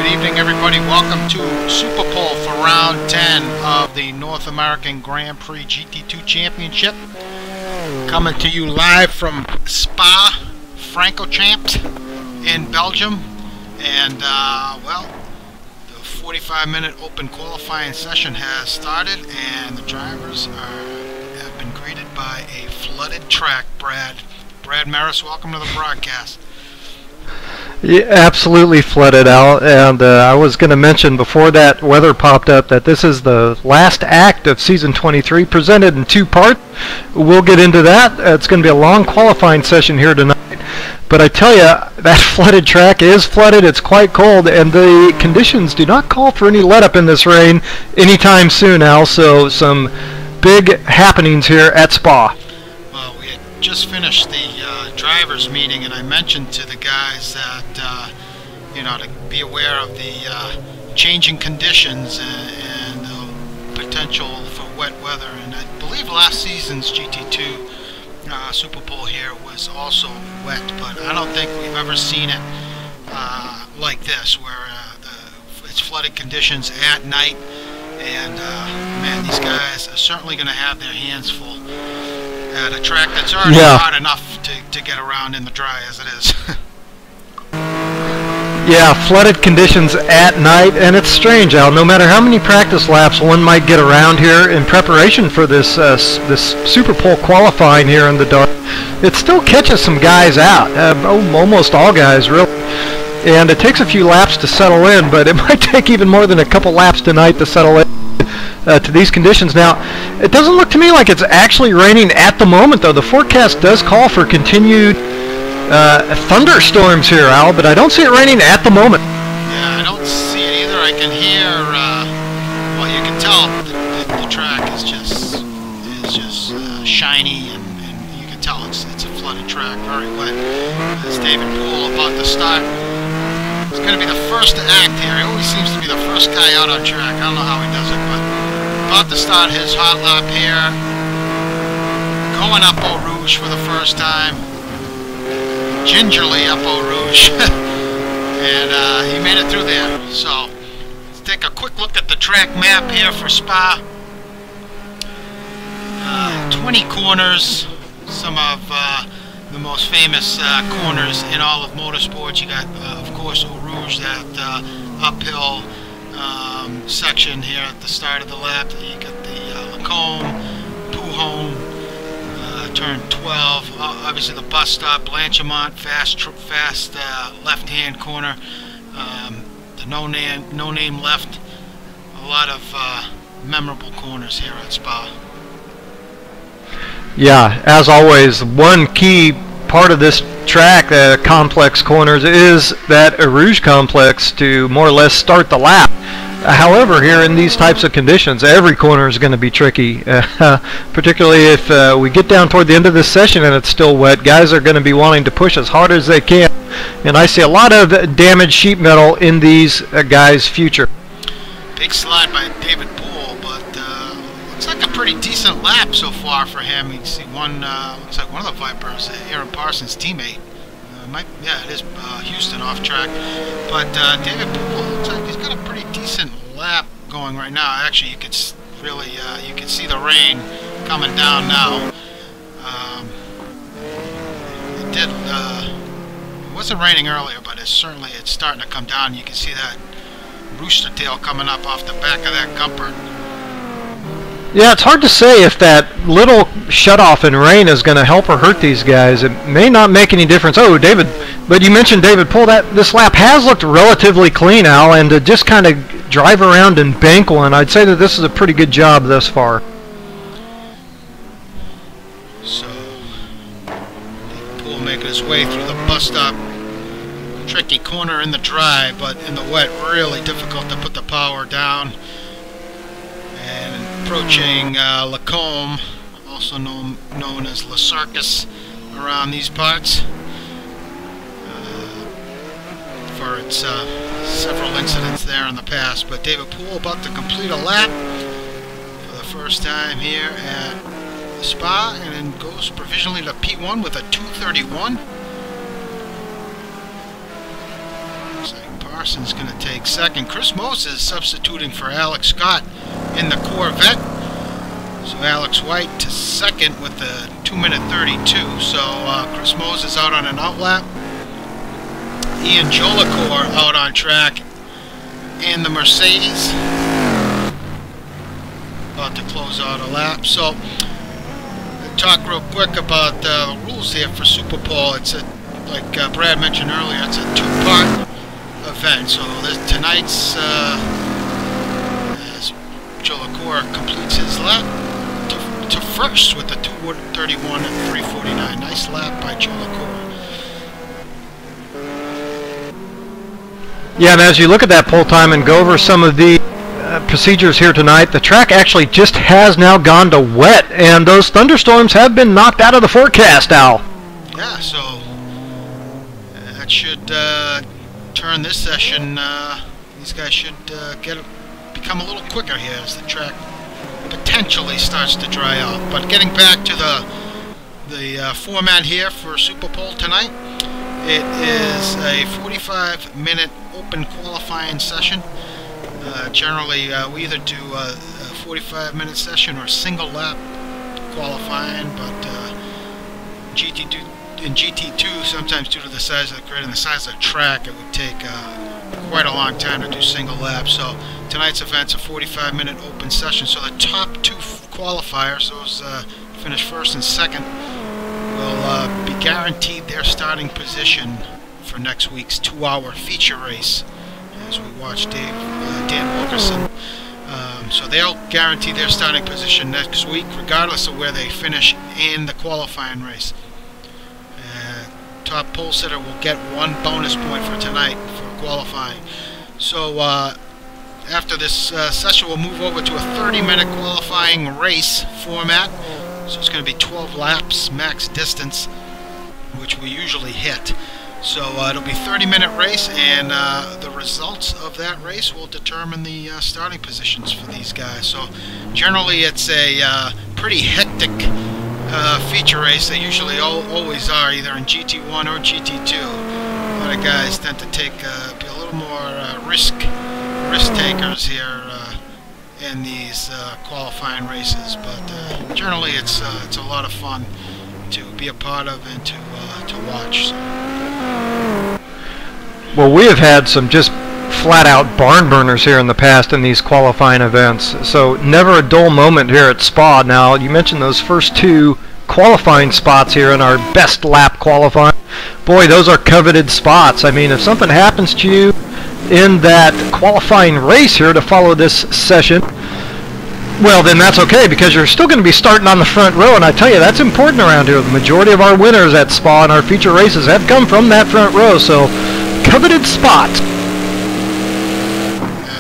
Good evening, everybody. Welcome to Super Pole for round 10 of the North American Grand Prix GT2 Championship. Coming to you live from Spa-Francorchamps in Belgium. And, well, the 45-minute open qualifying session has started, and the drivers have been greeted by a flooded track. Brad Maris, welcome to the broadcast. Yeah, absolutely flooded, Al, and I was going to mention before that weather popped up that this is the last act of Season 23, presented in two parts. We'll get into that. It's going to be a long qualifying session here tonight, but I tell you, that flooded track is flooded. It's quite cold, and the conditions do not call for any let-up in this rain anytime soon, Al, so some big happenings here at Spa. Well, we had just finished the drivers meeting, and I mentioned to the guys that you know, to be aware of the changing conditions and potential for wet weather. And I believe last season's GT2 Super Pole here was also wet, but I don't think we've ever seen it like this, where it's flooded conditions at night. And man, these guys are certainly going to have their hands full at a track that's already hard enough to get around in the dry as it is. Yeah, flooded conditions at night, and it's strange, Al. No matter how many practice laps one might get around here in preparation for this this Super Pole qualifying here in the dark, it still catches some guys out. Almost all guys, really. And it takes a few laps to settle in, but it might take even more than a couple laps tonight to settle in to these conditions. Now, it doesn't look to me like it's actually raining at the moment, though. The forecast does call for continued thunderstorms here, Al, but I don't see it raining at the moment. Yeah, I don't see it either. I can hear, well, you can tell the track is just shiny, and you can tell it's a flooded track, very wet. As David Poole about to start. It's going to be the first to act here. He always seems to be the first guy out on track. I don't know how he does it, but about to start his hot lap here. Going up Eau Rouge for the first time. Gingerly up Eau Rouge. And he made it through there. So let's take a quick look at the track map here for Spa. 20 corners. Some of the most famous corners in all of motorsports. You got, of course, Eau Rouge, that uphill section here at the start of the lap. You got the Lacombe, Pouhon, turn 12. Obviously, the bus stop, Blanchimont, fast left-hand corner. The no name left. A lot of memorable corners here at Spa. Yeah, as always, one key part of this track, complex corners, is that Eau Rouge complex to more or less start the lap. However, here in these types of conditions, every corner is going to be tricky, particularly if we get down toward the end of this session and it's still wet. Guys are going to be wanting to push as hard as they can, and I see a lot of damaged sheet metal in these guys' future. Big slide by David Poole, but looks like a pretty decent lap so far for him. You can see one, looks like one of the Vipers, Aaron Parsons' teammate. Yeah, it is Houston off track. But David Poole looks like he's got a pretty decent lap going right now. Actually, you could really you can see the rain coming down now. It wasn't raining earlier, but it's starting to come down. You can see that rooster tail coming up off the back of that Gumpert. Yeah, it's hard to say if that little shutoff in rain is going to help or hurt these guys. It may not make any difference. Oh, David, but you mentioned David Poole. This lap has looked relatively clean, Al, and to just kind of drive around and bank one, I'd say that this is a pretty good job thus far. So, David Poole making his way through the bus stop. Tricky corner in the dry, but in the wet, really difficult to put the power down. And approaching Lacombe, also known as La Circus around these parts, for its several incidents there in the past. But David Poole about to complete a lap for the first time here at Spa, and then goes provisionally to P1 with a 2:31. Looks like Parsons going to take second. Chris Moses substituting for Alex Scott in the Corvette. So Alex White to second with a 2-minute 32. So Chris Moses out on an outlap. Ian Jolicoeur out on track in the Mercedes. About to close out a lap. So talk real quick about the rules here for Super Pole. It's a, like Brad mentioned earlier, it's a two-part event. So tonight's, as Jolicoeur completes his lap to first with the 2:31 and 3:49. Nice lap by Jolicoeur. Yeah, and as you look at that pole time and go over some of the procedures here tonight, the track actually just has now gone to wet, and those thunderstorms have been knocked out of the forecast, Al. Yeah, so that should turn this session. These guys should become a little quicker here as the track potentially starts to dry out. But getting back to the format here for Super Pole tonight, it is a 45-minute open qualifying session. Generally, we either do a 45-minute session or single lap qualifying, but in GT2, sometimes due to the size of the grid and the size of the track, it would take quite a long time to do single laps. So tonight's event's a 45-minute open session. So the top two qualifiers, those finish first and second, will be guaranteed their starting position for next week's 2-hour feature race. As we watch Dan Wilkerson. So they'll guarantee their starting position next week, regardless of where they finish in the qualifying race. Top pole sitter will get 1 bonus point for tonight for qualifying. So after this session, we'll move over to a 30-minute qualifying race format. So it's going to be 12 laps max distance, which we usually hit. So it'll be a 30-minute race, and the results of that race will determine the starting positions for these guys. So generally it's a pretty hectic feature race. They usually always are, either in GT1 or GT2. A lot of guys tend to take be a little more risk takers here in these qualifying races. But generally it's a lot of fun to be a part of and to watch. So. Well, we have had some just flat-out barn burners here in the past in these qualifying events, so never a dull moment here at Spa. Now, you mentioned those first 2 qualifying spots here in our best lap qualifying. Boy, those are coveted spots. I mean, if something happens to you in that qualifying race here to follow this session, well, then that's okay, because you're still going to be starting on the front row, and I tell you, that's important around here. The majority of our winners at Spa and our feature races have come from that front row, so coveted spots.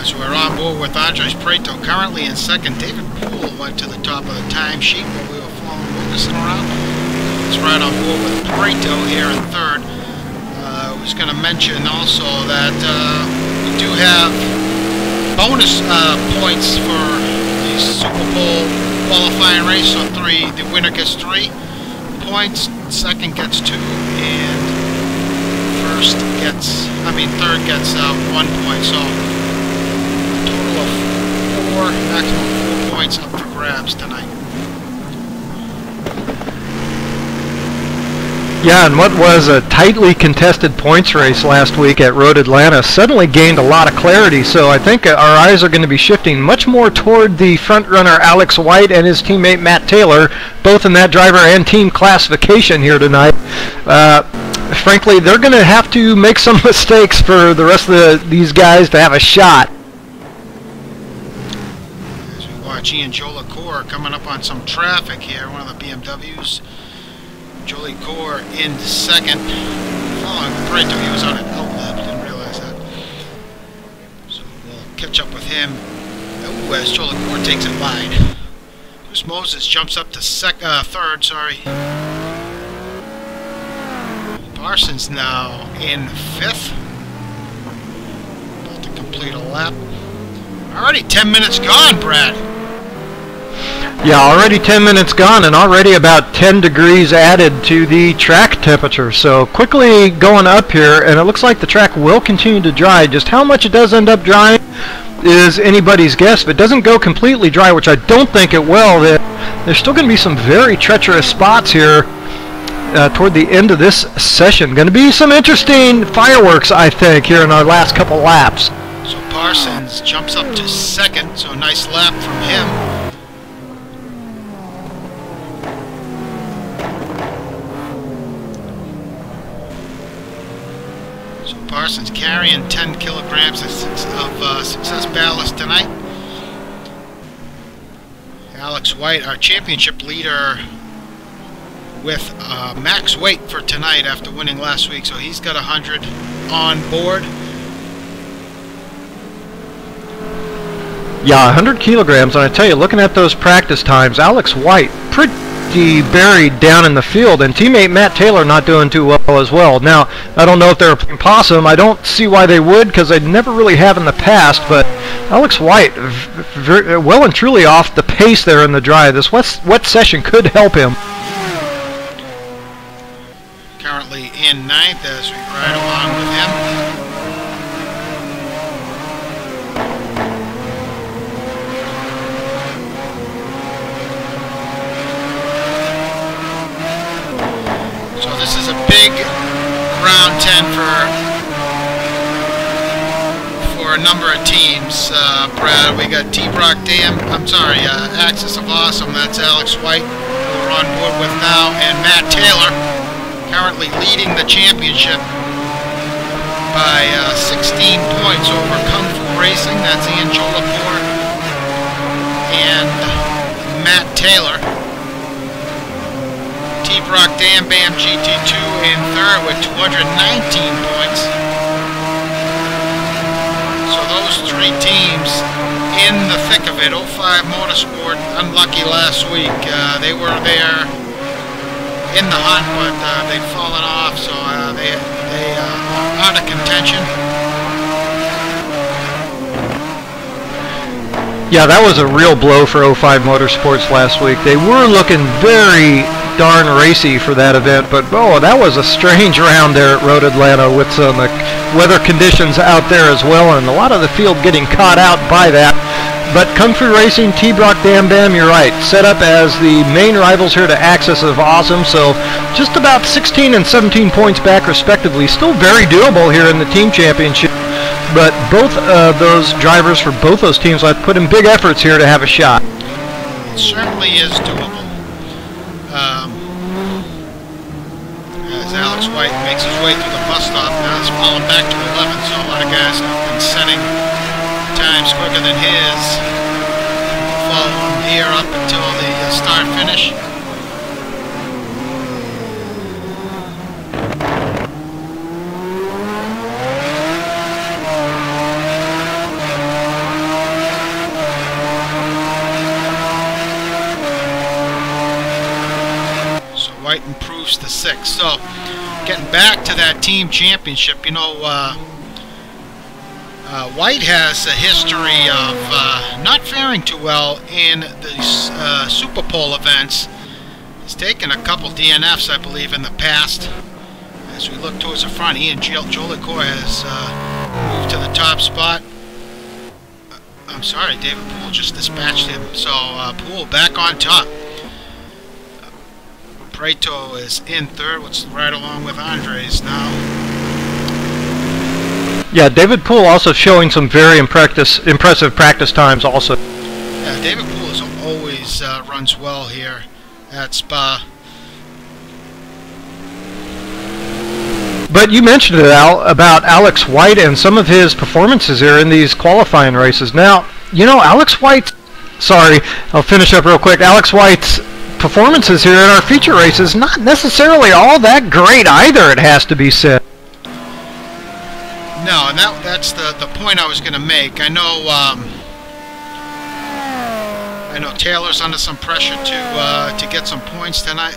As we're on board with Andres Prieto, currently in second. David Poole went to the top of the timesheet while we were following Wilkerson around. He's right on board with Prieto here in third. I was going to mention also that we do have bonus points for the Super Bowl qualifying race. So the winner gets 3 points, second gets 2, and third gets 1 point. So a total of 4, maximum 4 points up for grabs tonight. Yeah, and what was a tightly contested points race last week at Road Atlanta suddenly gained a lot of clarity, so I think our eyes are going to be shifting much more toward the front runner Alex White and his teammate Matt Taylor, both in that driver and team classification here tonight. Frankly, they're going to have to make some mistakes for the rest of these guys to have a shot. As we watch Ian Jolicoeur coming up on some traffic here, one of the BMWs. Jolicoeur in second, following Prieto. He was on an outlap, didn't realize that. So we'll catch up with him. Ooh, as Jolicoeur takes it wide. Chris Moses jumps up to third, sorry. Parsons now in fifth. About to complete a lap. Already 10 minutes gone, Brad. Yeah, already 10 minutes gone and already about 10 degrees added to the track temperature. So quickly going up here, and it looks like the track will continue to dry. Just how much it does end up drying is anybody's guess. If it doesn't go completely dry, which I don't think it will, there's still going to be some very treacherous spots here toward the end of this session. Going to be some interesting fireworks, I think, here in our last couple laps. So Parsons jumps up to second, so a nice lap from him. Parsons carrying 10 kilograms of success ballast tonight. Alex White, our championship leader, with max weight for tonight after winning last week, so he's got 100 on board. Yeah, 100 kilograms, and I tell you, looking at those practice times, Alex White pretty buried down in the field, and teammate Matt Taylor not doing too well as well. Now, I don't know if they're playing possum. I don't see why they would, because they never really have in the past, but Alex White very well and truly off the pace there in the dry. This wet session could help him. Currently in ninth as we ride along with him. This is a big round 10 for a number of teams, Brad. We got Axis of Awesome, that's Alex White, who we're on board with now, and Matt Taylor, currently leading the championship by 16 points over Kung Fu Racing. That's Ian Jolapur and Matt Taylor. T-Brock Dam Bam GT2 in third with 219 points. So those three teams in the thick of it. 05 Motorsport, unlucky last week. They were there in the hunt, but they've fallen off, so they are out of contention. Yeah, that was a real blow for 05 Motorsports last week. They were looking very darn racy for that event, but that was a strange round there at Road Atlanta with some weather conditions out there as well, and a lot of the field getting caught out by that. But Kung Fu Racing, T-Brock Dam Bam, you're right, set up as the main rivals here to Axis of Awesome, so just about 16 and 17 points back respectively. Still very doable here in the team championship, but both those drivers for both those teams have put in big efforts here to have a shot. It certainly is doable. As Alex White makes his way through the bus stop, now he's falling back to 11, so a lot of guys have been setting times quicker than his. Following here up until the start finish. White improves to 6. So, getting back to that team championship, you know, White has a history of not faring too well in the Super Pole events. He's taken a couple DNFs, I believe, in the past. As we look towards the front, Ian Jolicoeur has moved to the top spot. I'm sorry, David Poole just dispatched him. So, Poole back on top. Prieto is in third, which is right along with Andres now. Yeah, David Poole also showing some very impressive practice times also. Yeah, David Poole always runs well here at Spa. But you mentioned it, Al, about Alex White and some of his performances here in these qualifying races. Now, you know, Alex White, sorry, I'll finish up real quick. Alex White's performances here in our feature races not necessarily all that great either, it has to be said. No, and that's the point I was going to make. I know Taylor's under some pressure to get some points tonight.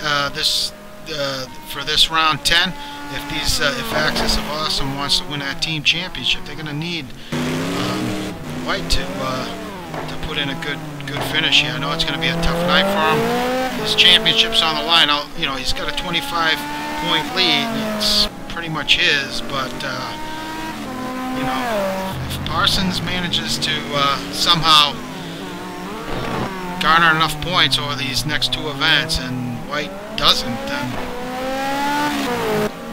For this round 10. If Axis of Awesome wants to win that team championship, they're going to need White to put in a good finish here. I know it's going to be a tough night for him. His championship's on the line. You know, he's got a 25-point lead. It's pretty much his, but you know, if Parsons manages to somehow garner enough points over these next two events, and White doesn't, then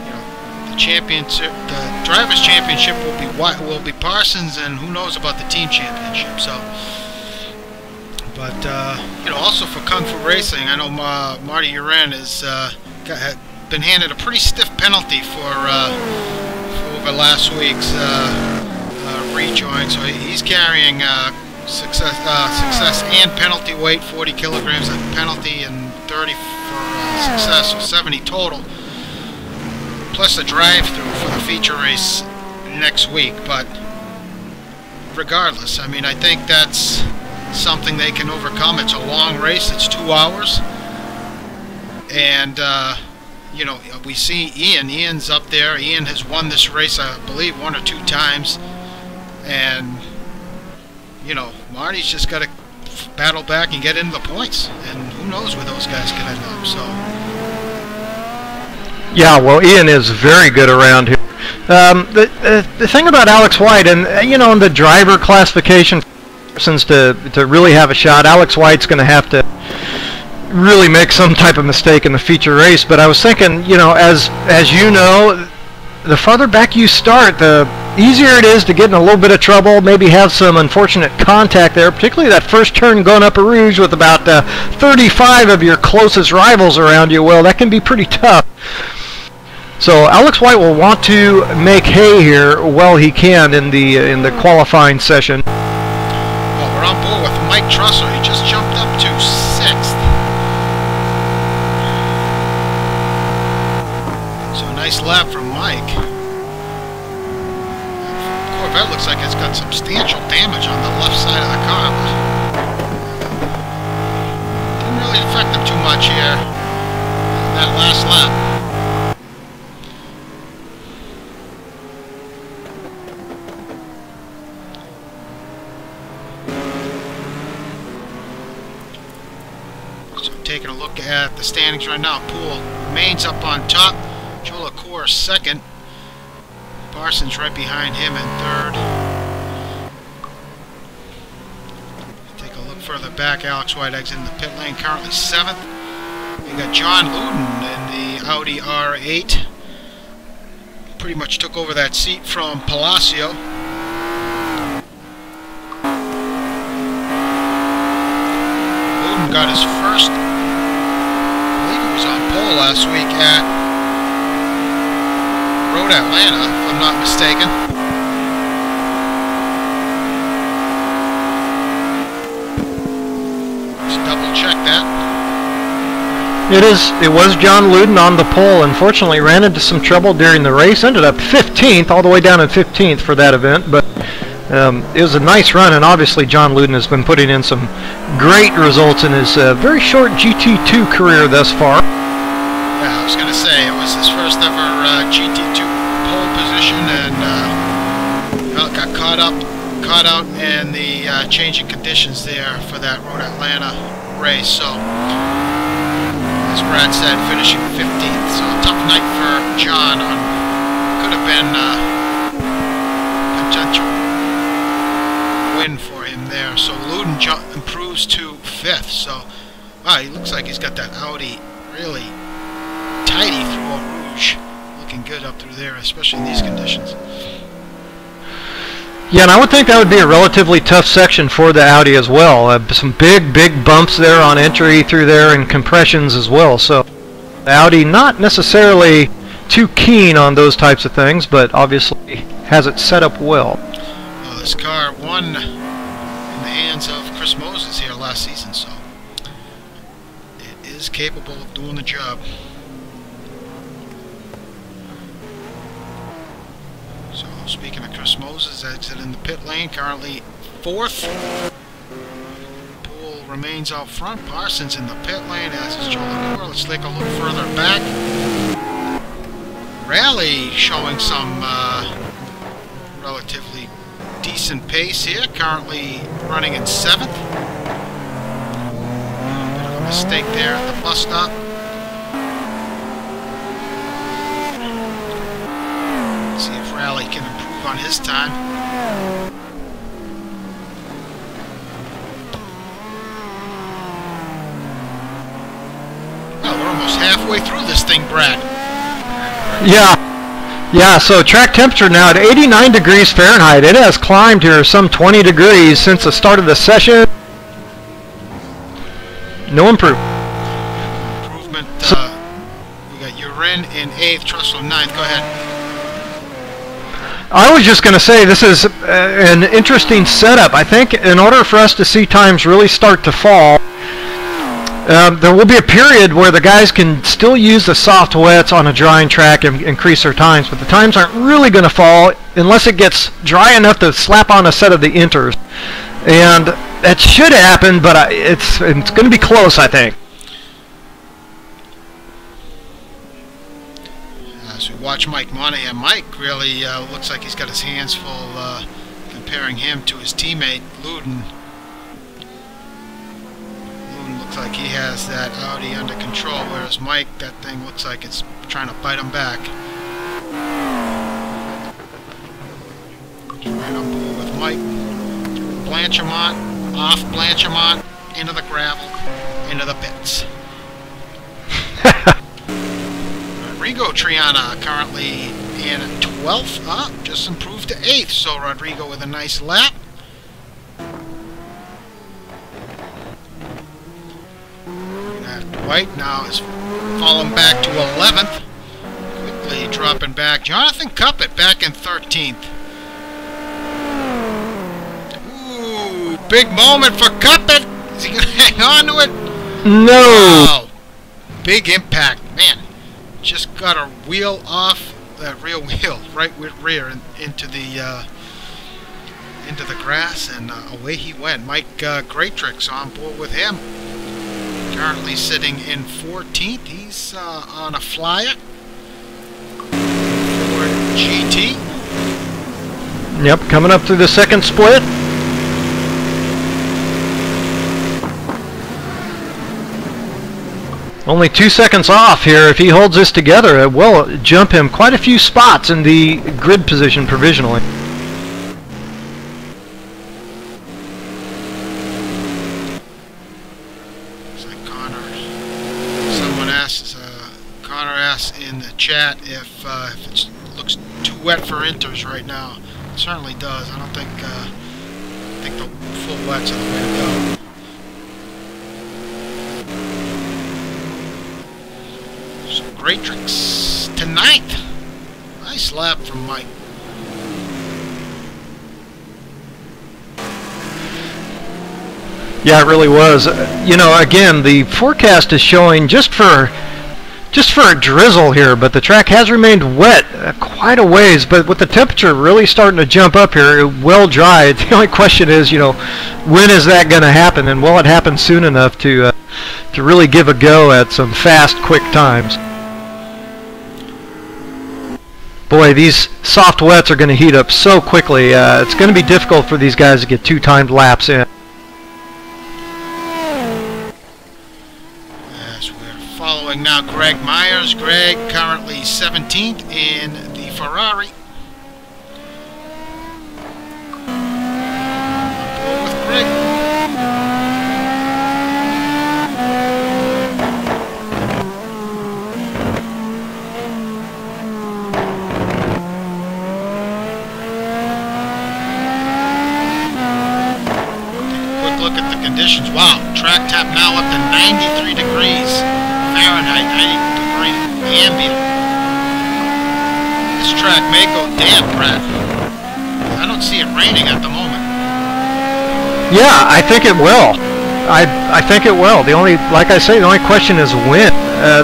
you know, the drivers' championship will be Parsons, and who knows about the team championship. So, but you know, also for Kung Fu Racing, I know Marty Uren has been handed a pretty stiff penalty for over last week's rejoin. So he's carrying success and penalty weight, 40 kilograms of penalty and 30 for success, so 70 total, plus a drive-through for the feature race next week. But regardless, I mean, I think that's something they can overcome. It's a long race, it's 2 hours, and you know, we see Ian's up there. Ian has won this race, I believe, 1 or 2 times, and you know, Marty's just got to battle back and get into the points, and who knows where those guys can end up. So yeah, well, Ian is very good around here. The thing about Alex White, and you know, in the driver classification, since to really have a shot, Alex White's going to have to really make some type of mistake in the feature race. But I was thinking, you know, as you know, the farther back you start, the easier it is to get in a little bit of trouble, maybe have some unfortunate contact there, particularly that first turn going up a Rouge with about 35 of your closest rivals around you. Well, that can be pretty tough. So Alex White will want to make hay here while he can in the qualifying session. Well, we're on board with Mike Trussell. He just jumped up to 6th. So a nice lap from Mike. Corvette looks like it's got substantial damage on the left side of the car, but didn't really affect him too much here in that last lap. So taking a look at the standings right now, Poole remains up on top, Joe LaCour second, Parsons right behind him in third. Take a look further back, Alex White exiting the pit lane, currently 7th. We got John Luden in the Audi R8. Pretty much took over that seat from Palacio. Luden got his first, I believe he was on pole last week at Road Atlanta, if I'm not mistaken. Just double check that. It was John Luden on the pole. Unfortunately, ran into some trouble during the race. Ended up 15th, all the way down in 15th for that event. But it was a nice run, and obviously John Luden has been putting in some great results in his very short GT2 career thus far. Yeah, I was going to say, it was his first ever GT2 pole position, and well, got caught out in the changing conditions there for that Road Atlanta race. So, as Brad said, finishing 15th. So, a tough night for John. Could have been a potential win for him there. So, Luden improves to 5th. So, wow, he looks like he's got that Audi really tidy through a Rouge. Looking good up through there, especially in these conditions. Yeah, and I would think that would be a relatively tough section for the Audi as well. Some big bumps there on entry through there, and compressions as well. So the Audi not necessarily too keen on those types of things, but obviously has it set up well. Well, this car won in the hands of Chris Moses here last season, so it is capable of doing the job. So, speaking of Chris Moses, exiting the pit lane, currently 4th. Poole remains out front. Parsons in the pit lane, as is Joe LaCour. Let's take a look further back. Rally showing some relatively decent pace here, currently running in 7th. Bit of a mistake there at the bus stop. Let's see if Rally can improve on his time. Well, we're almost halfway through this thing, Brad. Yeah, so track temperature now at 89 degrees Fahrenheit. It has climbed here some 20 degrees since the start of the session. No improvement. We got Urin in 8th, Trussell in 9th. Go ahead. I was just going to say this is an interesting setup. I think in order for us to see times really start to fall, there will be a period where the guys can still use the soft wets on a drying track and increase their times, but the times aren't really going to fall unless it gets dry enough to slap on a set of the inters. And that should happen, but it's going to be close, I think. As we watch Mike Monahan, Mike really looks like he's got his hands full comparing him to his teammate Luden. Looks like he has that Audi under control, whereas Mike, that thing looks like it's trying to bite him back. Right on board with Mike. Blanchimont, off Blanchimont, into the gravel, into the pits. Rodrigo Triana currently in 12th, just improved to 8th, so Rodrigo with a nice lap. White now is falling back to 11th, quickly dropping back. Jonathan Cuppett back in 13th. Ooh, big moment for Cuppett. Is he going to hang on to it? No. Wow. Big impact. Man, just got a wheel off that rear wheel, right with rear, into the grass, and away he went. Mike Greatrix on board with him. Currently sitting in 14th. He's on a flyer for GT. Yep, coming up through the second split. Only 2 seconds off here. If he holds this together, it will jump him quite a few spots in the grid position provisionally. In the chat if it looks too wet for inters right now. It certainly does. I don't think I think the full wets are the way to go. So Greatrix to 9th. Nice lap from Mike. Yeah, it really was. You know, again, the forecast is showing just for a drizzle here, but the track has remained wet quite a ways. But with the temperature really starting to jump up here, it will dry. The only question is, you know, when is that going to happen, and will it happen soon enough to really give a go at some fast, quick times? Boy, these soft wets are going to heat up so quickly. It's going to be difficult for these guys to get 2 timed laps in. Following now Greg Myers. Greg currently 17th in the Ferrari. On board with Greg. Quick look at the conditions. Wow, track temp now up to 93 degrees. Fahrenheit, 90-degree ambient. This track may go damp, Brad. I don't see it raining at the moment. Yeah, I think it will. I think it will. The only, like I say, the only question is when.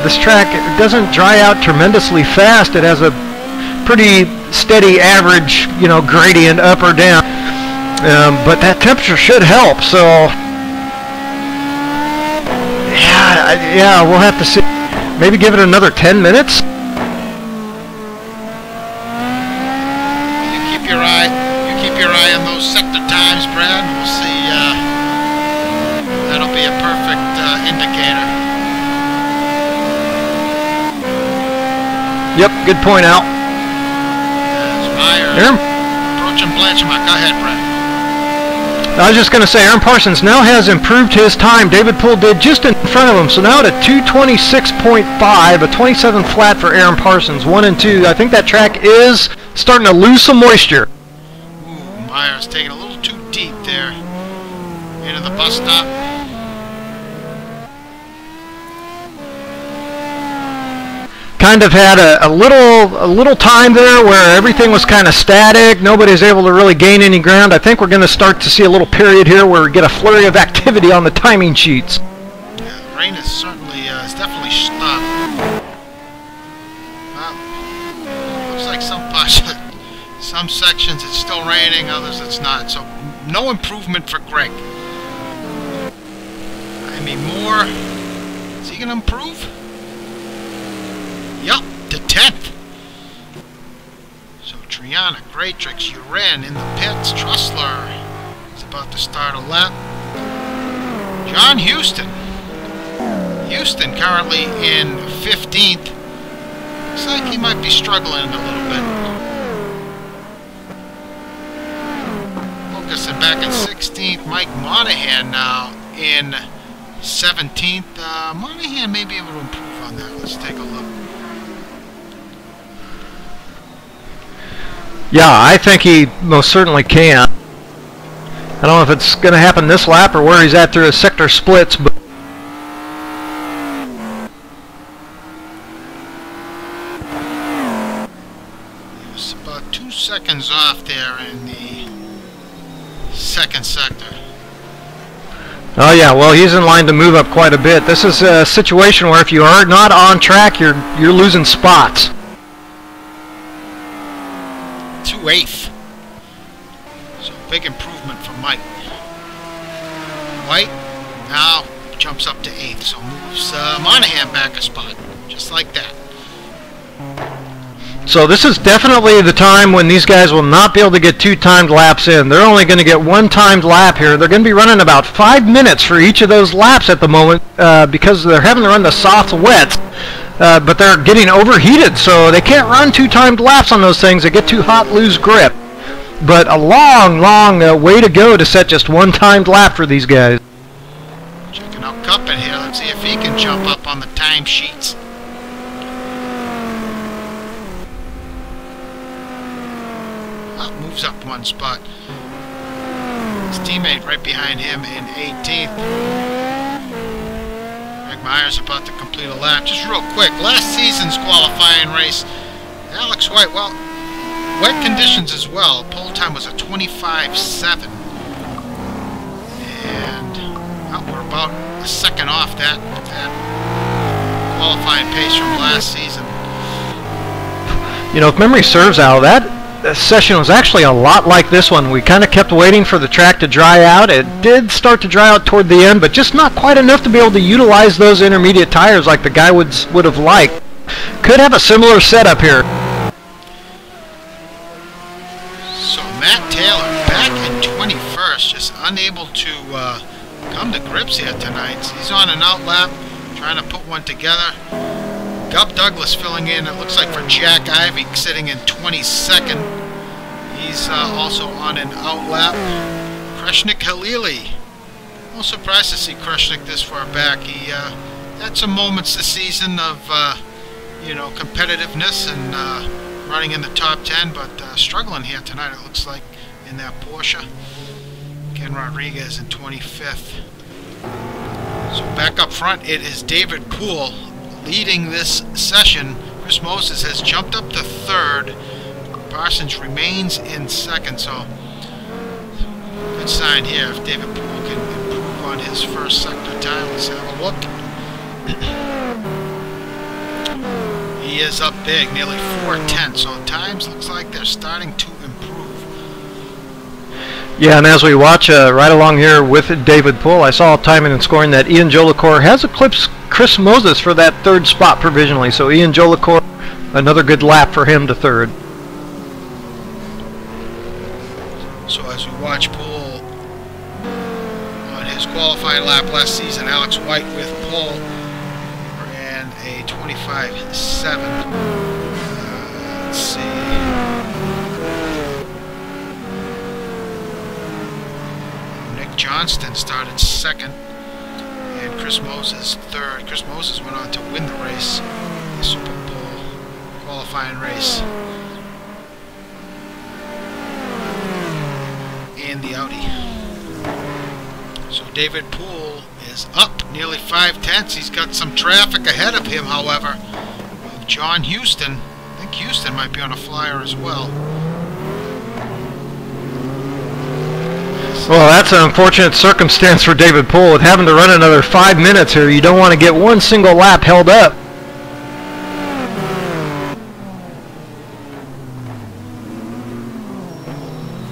This track doesn't dry out tremendously fast. It has a pretty steady average, you know, gradient up or down. But that temperature should help. So. Yeah, we'll have to see. Maybe give it another 10 minutes. You keep your eye in those sector times, Brad. We'll see. That'll be a perfect indicator. Yep, good point, Al. As Myers approaching Blanchard. Go ahead, Brad. I was just going to say, Aaron Parsons now has improved his time. David Poole did just in front of him, so now at a 2:26.5, a 27 flat for Aaron Parsons, 1 and 2. I think that track is starting to lose some moisture. Ooh, Myers taking a little too deep there into the bus stop. Kind of had a little time there where everything was kind of static. Nobody's able to really gain any ground. I think we're going to start to see a little period here where we get a flurry of activity on the timing sheets. Yeah, the rain is certainly is definitely stopped. Looks like some sections it's still raining, others it's not. So no improvement for Greg. I mean, Moore, is he going to improve? Yup, to 10th. So Triana, Greatrix, Uren in the pits. Trussler is about to start a lap. John Houston. Houston currently in 15th. Looks like he might be struggling a little bit. Wilkerson back in 16th. Mike Monahan now in 17th. Monahan may be able to improve on that. Let's take a look. Yeah, I think he most certainly can. I don't know if it's going to happen this lap or where he's at through his sector splits, but he was about 2 seconds off there in the second sector. oh yeah, well he's in line to move up quite a bit. This is a situation where if you are not on track, you're losing spots. 2/8. So big improvement for Mike. White now jumps up to 8th, so moves Monahan back a spot, just like that. So this is definitely the time when these guys will not be able to get 2 timed laps in. They're only going to get 1 timed lap here. They're going to be running about 5 minutes for each of those laps at the moment because they're having to run the soft wets. But they're getting overheated, so they can't run 2 timed laps on those things. They get too hot, lose grip. But a long way to go to set just 1 timed lap for these guys. Checking out Cup in here. Let's see if he can jump up on the time sheets. Oh, moves up 1 spot. His teammate right behind him in 18th. Myers about to complete a lap. Just real quick, last season's qualifying race, Alex White, well, wet conditions as well. Pole time was a 25.7. And we're about a second off that qualifying pace from last season. You know, if memory serves, Al, that session was actually a lot like this one. We kind of kept waiting for the track to dry out. It did start to dry out toward the end, but just not quite enough to be able to utilize those intermediate tires like the guy would have liked. Could have a similar setup here. So Matt Taylor back in 21st, just unable to come to grips here tonight. He's on an out lap, trying to put one together. Gub Douglas filling in, it looks like, for Jack Ivey, sitting in 22nd. He's also on an out lap. Kreshnik Halili. No surprised to see Kreshnik this far back. He had some moments this season of, you know, competitiveness and running in the top 10, but struggling here tonight, it looks like, in that Porsche. Ken Rodriguez in 25th. So back up front, it is David Poole leading this session. Chris Moses has jumped up to 3rd. Parsons remains in 2nd, so good sign here if David Poole can improve on his first sector time. Let's have a look. He is up big, nearly 4:10, so times looks like they're starting to improve. Yeah, and as we watch right along here with David Poole, I saw timing and scoring that Ian Jolicoeur has eclipsed Chris Moses for that 3rd spot provisionally. So Ian Jolicoeur, another good lap for him to 3rd. So as as we watch Poole on his qualifying lap last season. Alex White with pole ran a 25.7. Let's see. Nick Johnston started second, and Chris Moses third. Chris Moses went on to win the race, the Super Bowl qualifying race, and the Audi. So David Poole is up nearly 5/10. He's got some traffic ahead of him, however, with John Houston. I think Houston might be on a flyer as well. Well, that's an unfortunate circumstance for David Poole with having to run another 5 minutes here. You don't want to get one single lap held up.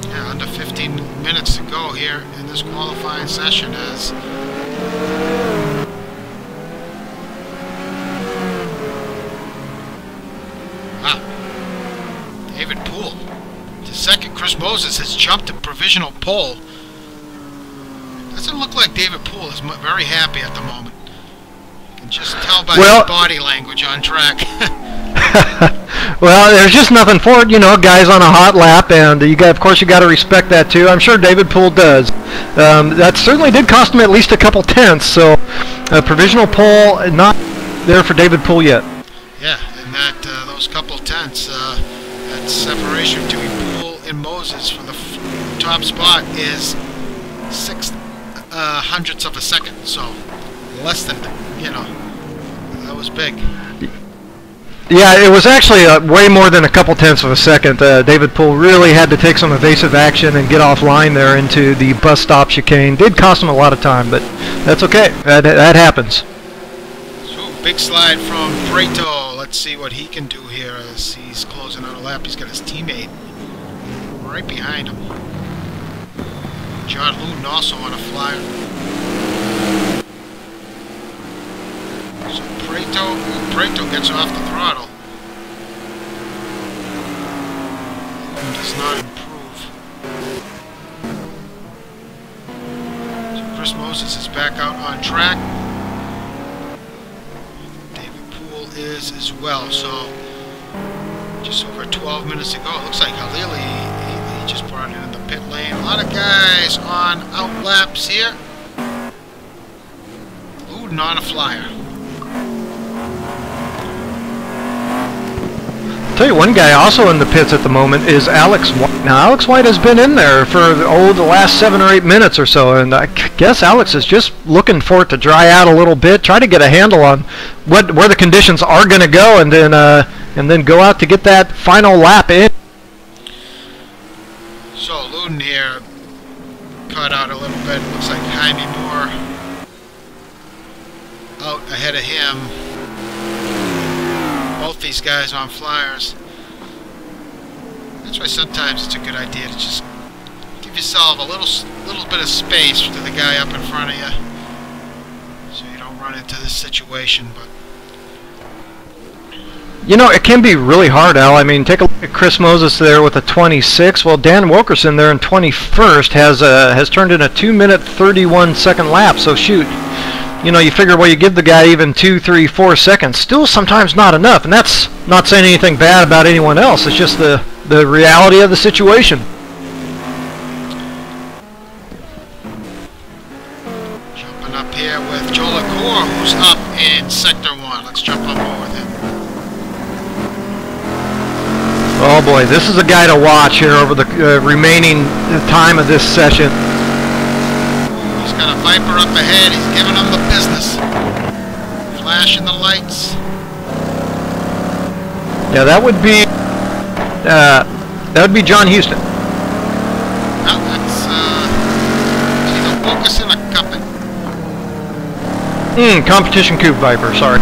Yeah, under 15 minutes to go here in this qualifying session as David Poole to second. Chris Moses has jumped to provisional pole. Doesn't look like David Poole is very happy at the moment. You can just tell by his body language on track. Well, there's just nothing for it, you know. Guys on a hot lap, and of course, you got to respect that too. I'm sure David Poole does. That certainly did cost him at least a couple tenths. So, provisional pole not there for David Poole yet. Yeah, and that those couple tenths, that separation between Poole and Moses for the top spot is 0.06 of a second. So, less than, that was big. Yeah, it was actually way more than a couple tenths of a second. David Poole really had to take some evasive action and get offline there into the bus stop chicane. Did cost him a lot of time, but that's okay. That happens. So, big slide from Prieto. Let's see what he can do here as he's closing out a lap. He's got his teammate right behind him. John Luton also on a flyer. So Prieto gets off the throttle. Luton does not improve. So Chris Moses is back out on track. David Poole is as well. So just over 12 minutes to go. It looks like Halili just brought it in the pit lane. A lot of guys on out laps here. Luton on a flyer. I'll tell you, one guy also in the pits at the moment is Alex White. Now, Alex White has been in there for, the last 7 or 8 minutes or so, and I guess Alex is just looking for it to dry out a little bit, try to get a handle on where the conditions are going to go, and then go out to get that final lap in. So, Luton here caught out a little bit. Looks like Jaime Moore out ahead of him. Both these guys on flyers. That's why sometimes it's a good idea to just give yourself a little bit of space to the guy up in front of you, so you don't run into this situation. But it can be really hard, Al. I mean, take a look at Chris Moses there with a 26. Well, Dan Wilkerson there in 21st has turned in a 2-minute 31-second lap. So shoot. You figure, well, you give the guy even 2, 3, 4 seconds. Still sometimes not enough, and that's not saying anything bad about anyone else. It's just the reality of the situation. Jumping up here with Joe LaCour, who's up in Sector 1. Let's jump on board with him. Oh boy, this is a guy to watch here over the remaining time of this session. He's got a Viper up ahead. He's giving them the business. Flashing the lights. Yeah, that would be John Houston. No, that's either Wilkerson or Cuppin. Competition Coupe Viper. Sorry.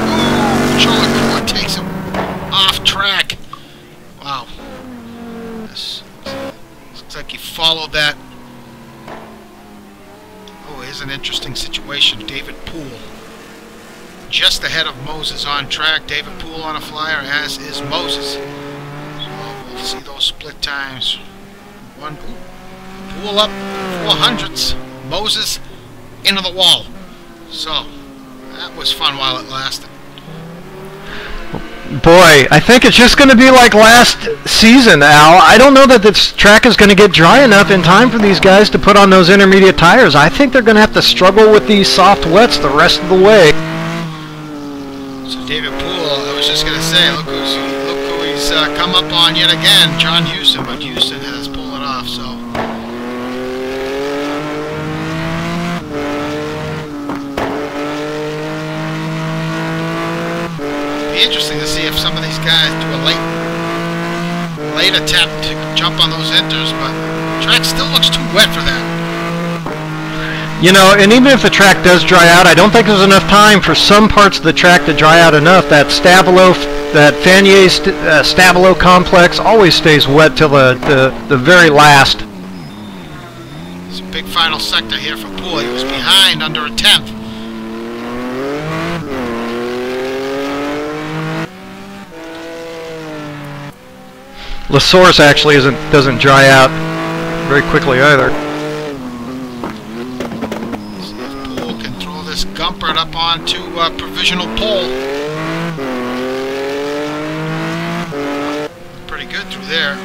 Ooh, Joe LaCour takes him off track. Wow. This looks like he followed that. Oh, here's an interesting situation. David Poole. just ahead of Moses on track. David Poole on a flyer, as is Moses. So we'll see those split times. Poole up 400ths. Moses into the wall. So that was fun while it lasted. Boy, I think it's just going to be like last season, Al. I don't know that this track is going to get dry enough in time for these guys to put on those intermediate tires. I think they're going to have to struggle with these soft wets the rest of the way. So David Poole, I was just going to say, look who he's come up on yet again, John Houston, but Houston has pulled it off, so. Interesting to see if some of these guys do a late attempt to jump on those inters, but the track still looks too wet for that. You know, and even if the track does dry out, I don't think there's enough time for some parts of the track to dry out enough. That Stabilo complex always stays wet till the very last. It's a big final sector here for Poole. He was behind under a tenth. LaSource actually doesn't dry out very quickly either. See if Poole can throw this Gumpert up onto provisional pole. Pretty good through there.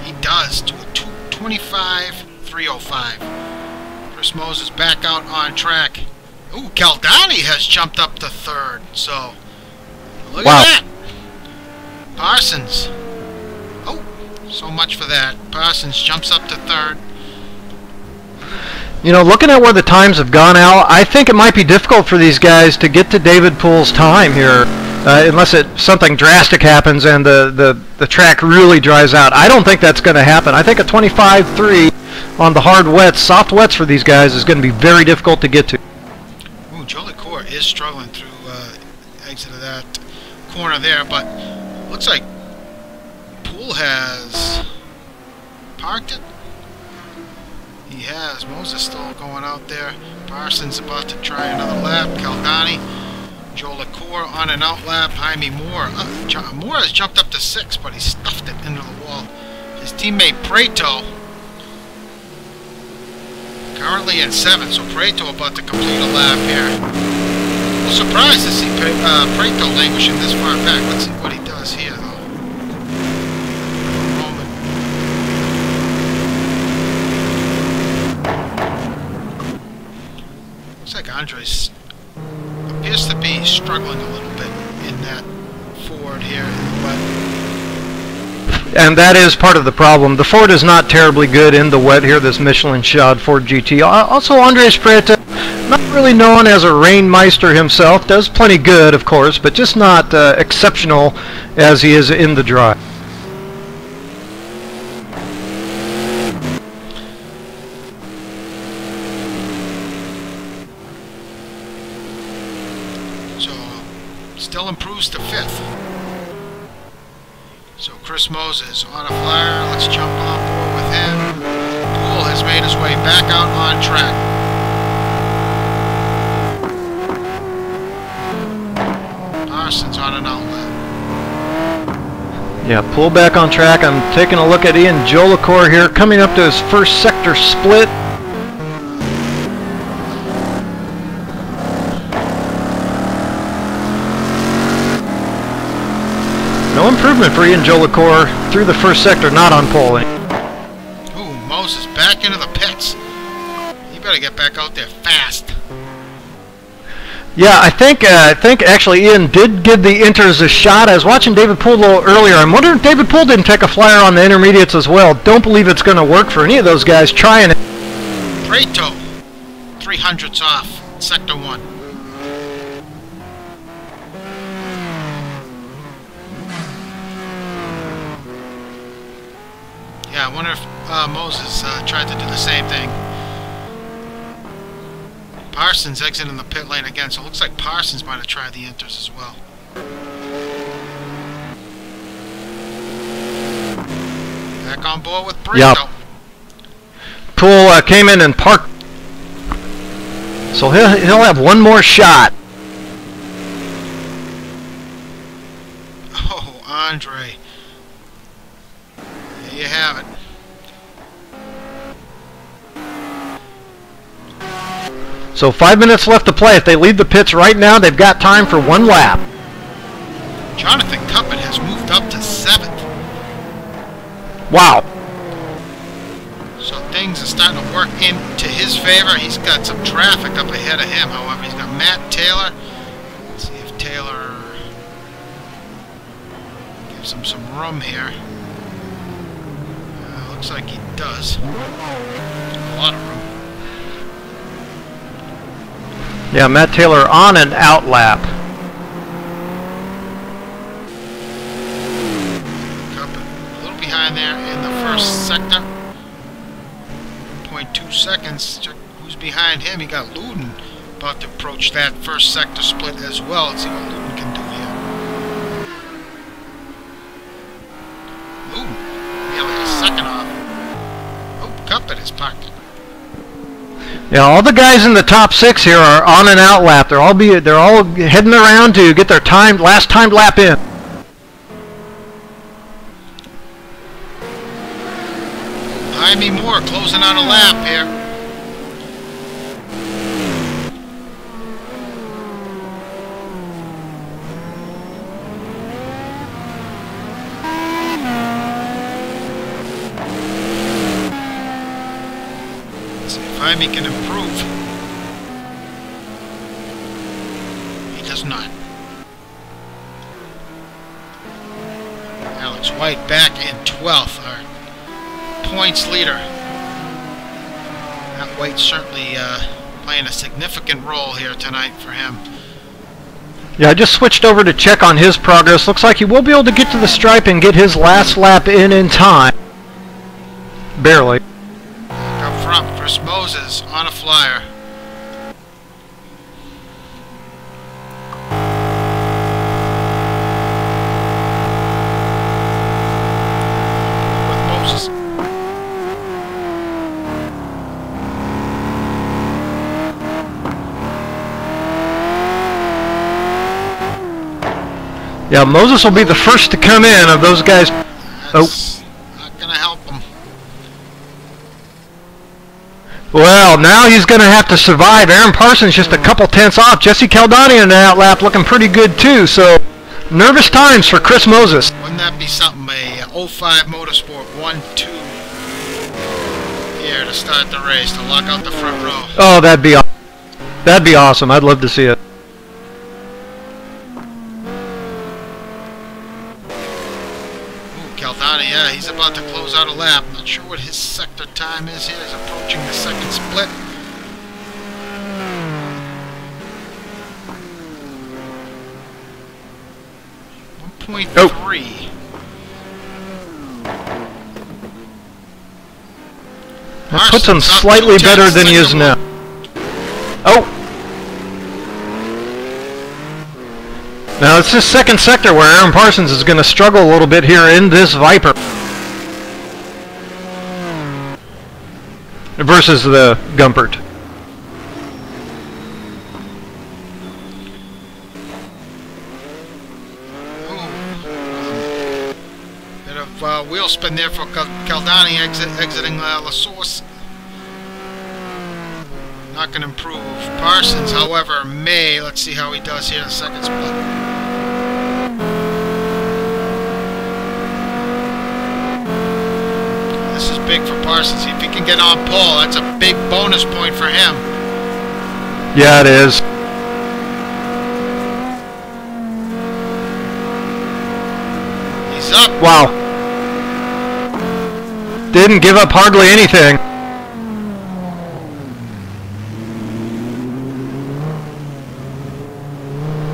He does to a 2:25.305. Chris Moses back out on track. Ooh, Caldani has jumped up to third, so look at that. Parsons. Oh, so much for that. Parsons jumps up to third. You know, looking at where the times have gone, Al, I think it might be difficult for these guys to get to David Poole's time here, unless something drastic happens and the track really dries out. I don't think that's going to happen. I think a 25.3 on the hard wets, soft wets for these guys is going to be very difficult to get to. Ooh, Jolie Core is struggling through exit of that corner there, but looks like Poole has parked it. He has. Moses still going out there. Parsons about to try another lap. Caldani, Joe LaCour on an out lap. Jaime Moore. Moore has jumped up to 6, but he stuffed it into the wall. His teammate Prieto currently in 7th, so Prieto about to complete a lap here. I'm surprised to see Prieto languishing this far back. Let's see what he does here, though. Looks like Andres appears to be struggling a little bit in that Ford here in the wet. And that is part of the problem. The Ford is not terribly good in the wet here, this Michelin-shod Ford GT. Also, Andres Prieto, not really known as a rainmeister himself, does plenty good, of course, but just not exceptional as he is in the dry. Still improves to 5th. So Chris Moses on a flyer. Let's jump on board with him. Poole has made his way back out on track. Parsons on an outlet. Yeah, Poole back on track. I'm taking a look at Ian Jolicoeur here, coming up to his first sector split. No improvement for Ian Jolicoeur through the first sector, not on pole. Ooh, Moses back into the pits. You better get back out there fast. Yeah, I think actually Ian did give the inters a shot. I was watching David Poole a little earlier. I'm wondering if David Poole didn't take a flyer on the intermediates as well. Don't believe it's going to work for any of those guys trying it. Prieto, 300ths off, sector 1. Yeah, I wonder if Moses tried to do the same thing. Parsons exiting the pit lane again, so it looks like Parsons might have tried the inters as well. Back on board with Prieto. Yep. Poole came in and parked. So he'll have one more shot. Oh, Andre. There you have it. So 5 minutes left to play. If they leave the pits right now, they've got time for one lap. Jonathan Cuppett has moved up to 7th. Wow. So things are starting to work into his favor. He's got some traffic up ahead of him, however. He's got Matt Taylor. Let's see if Taylor gives him some room here. Looks like he does. A lot of room. Yeah, Matt Taylor on an out lap. Cuppett a little behind there in the first sector. 0.2 seconds. Check who's behind him. He got Luden about to approach that first sector split as well. Let's see what Luden can do here. Luden, nearly a second off. Oh, Cuppett is parked. Yeah, all the guys in the top 6 here are on an out lap. They're all heading around to get their last timed lap in. Jaime Moore closing on a lap here. Let's see if Jaime can improve. He does not. Alex White back in 12th. Our points leader. That White's certainly playing a significant role here tonight for him. Yeah, I just switched over to check on his progress. Looks like he will be able to get to the stripe and get his last lap in time. Barely. Up front, Chris Moses on a flyer. With Moses. Yeah, Moses will be the first to come in of those guys. That's not going to help him. Well, now he's going to have to survive. Aaron Parsons just a couple tenths off. Jesse Caldani in the out lap looking pretty good too. So nervous times for Chris Moses. Wouldn't that be something? A 05 Motorsport 1-2 here to start the race to lock out the front row. Oh, that'd be awesome. I'd love to see it. Caldani, yeah, he's about to close out a lap. Not sure what his sector time is here. He's approaching the second split. .3. That puts him slightly better than he is now. Oh! Now it's this second sector where Aaron Parsons is going to struggle a little bit here in this Viper. Versus the Gumpert. Bit of wheel spin there for Caldani exiting La Source. Not going to improve. Parsons, however, may. Let's see how he does here in the second split. This is big for Parsons. If he can get on pole, that's a big bonus point for him. Yeah, it is. He's up. Wow. Didn't give up hardly anything.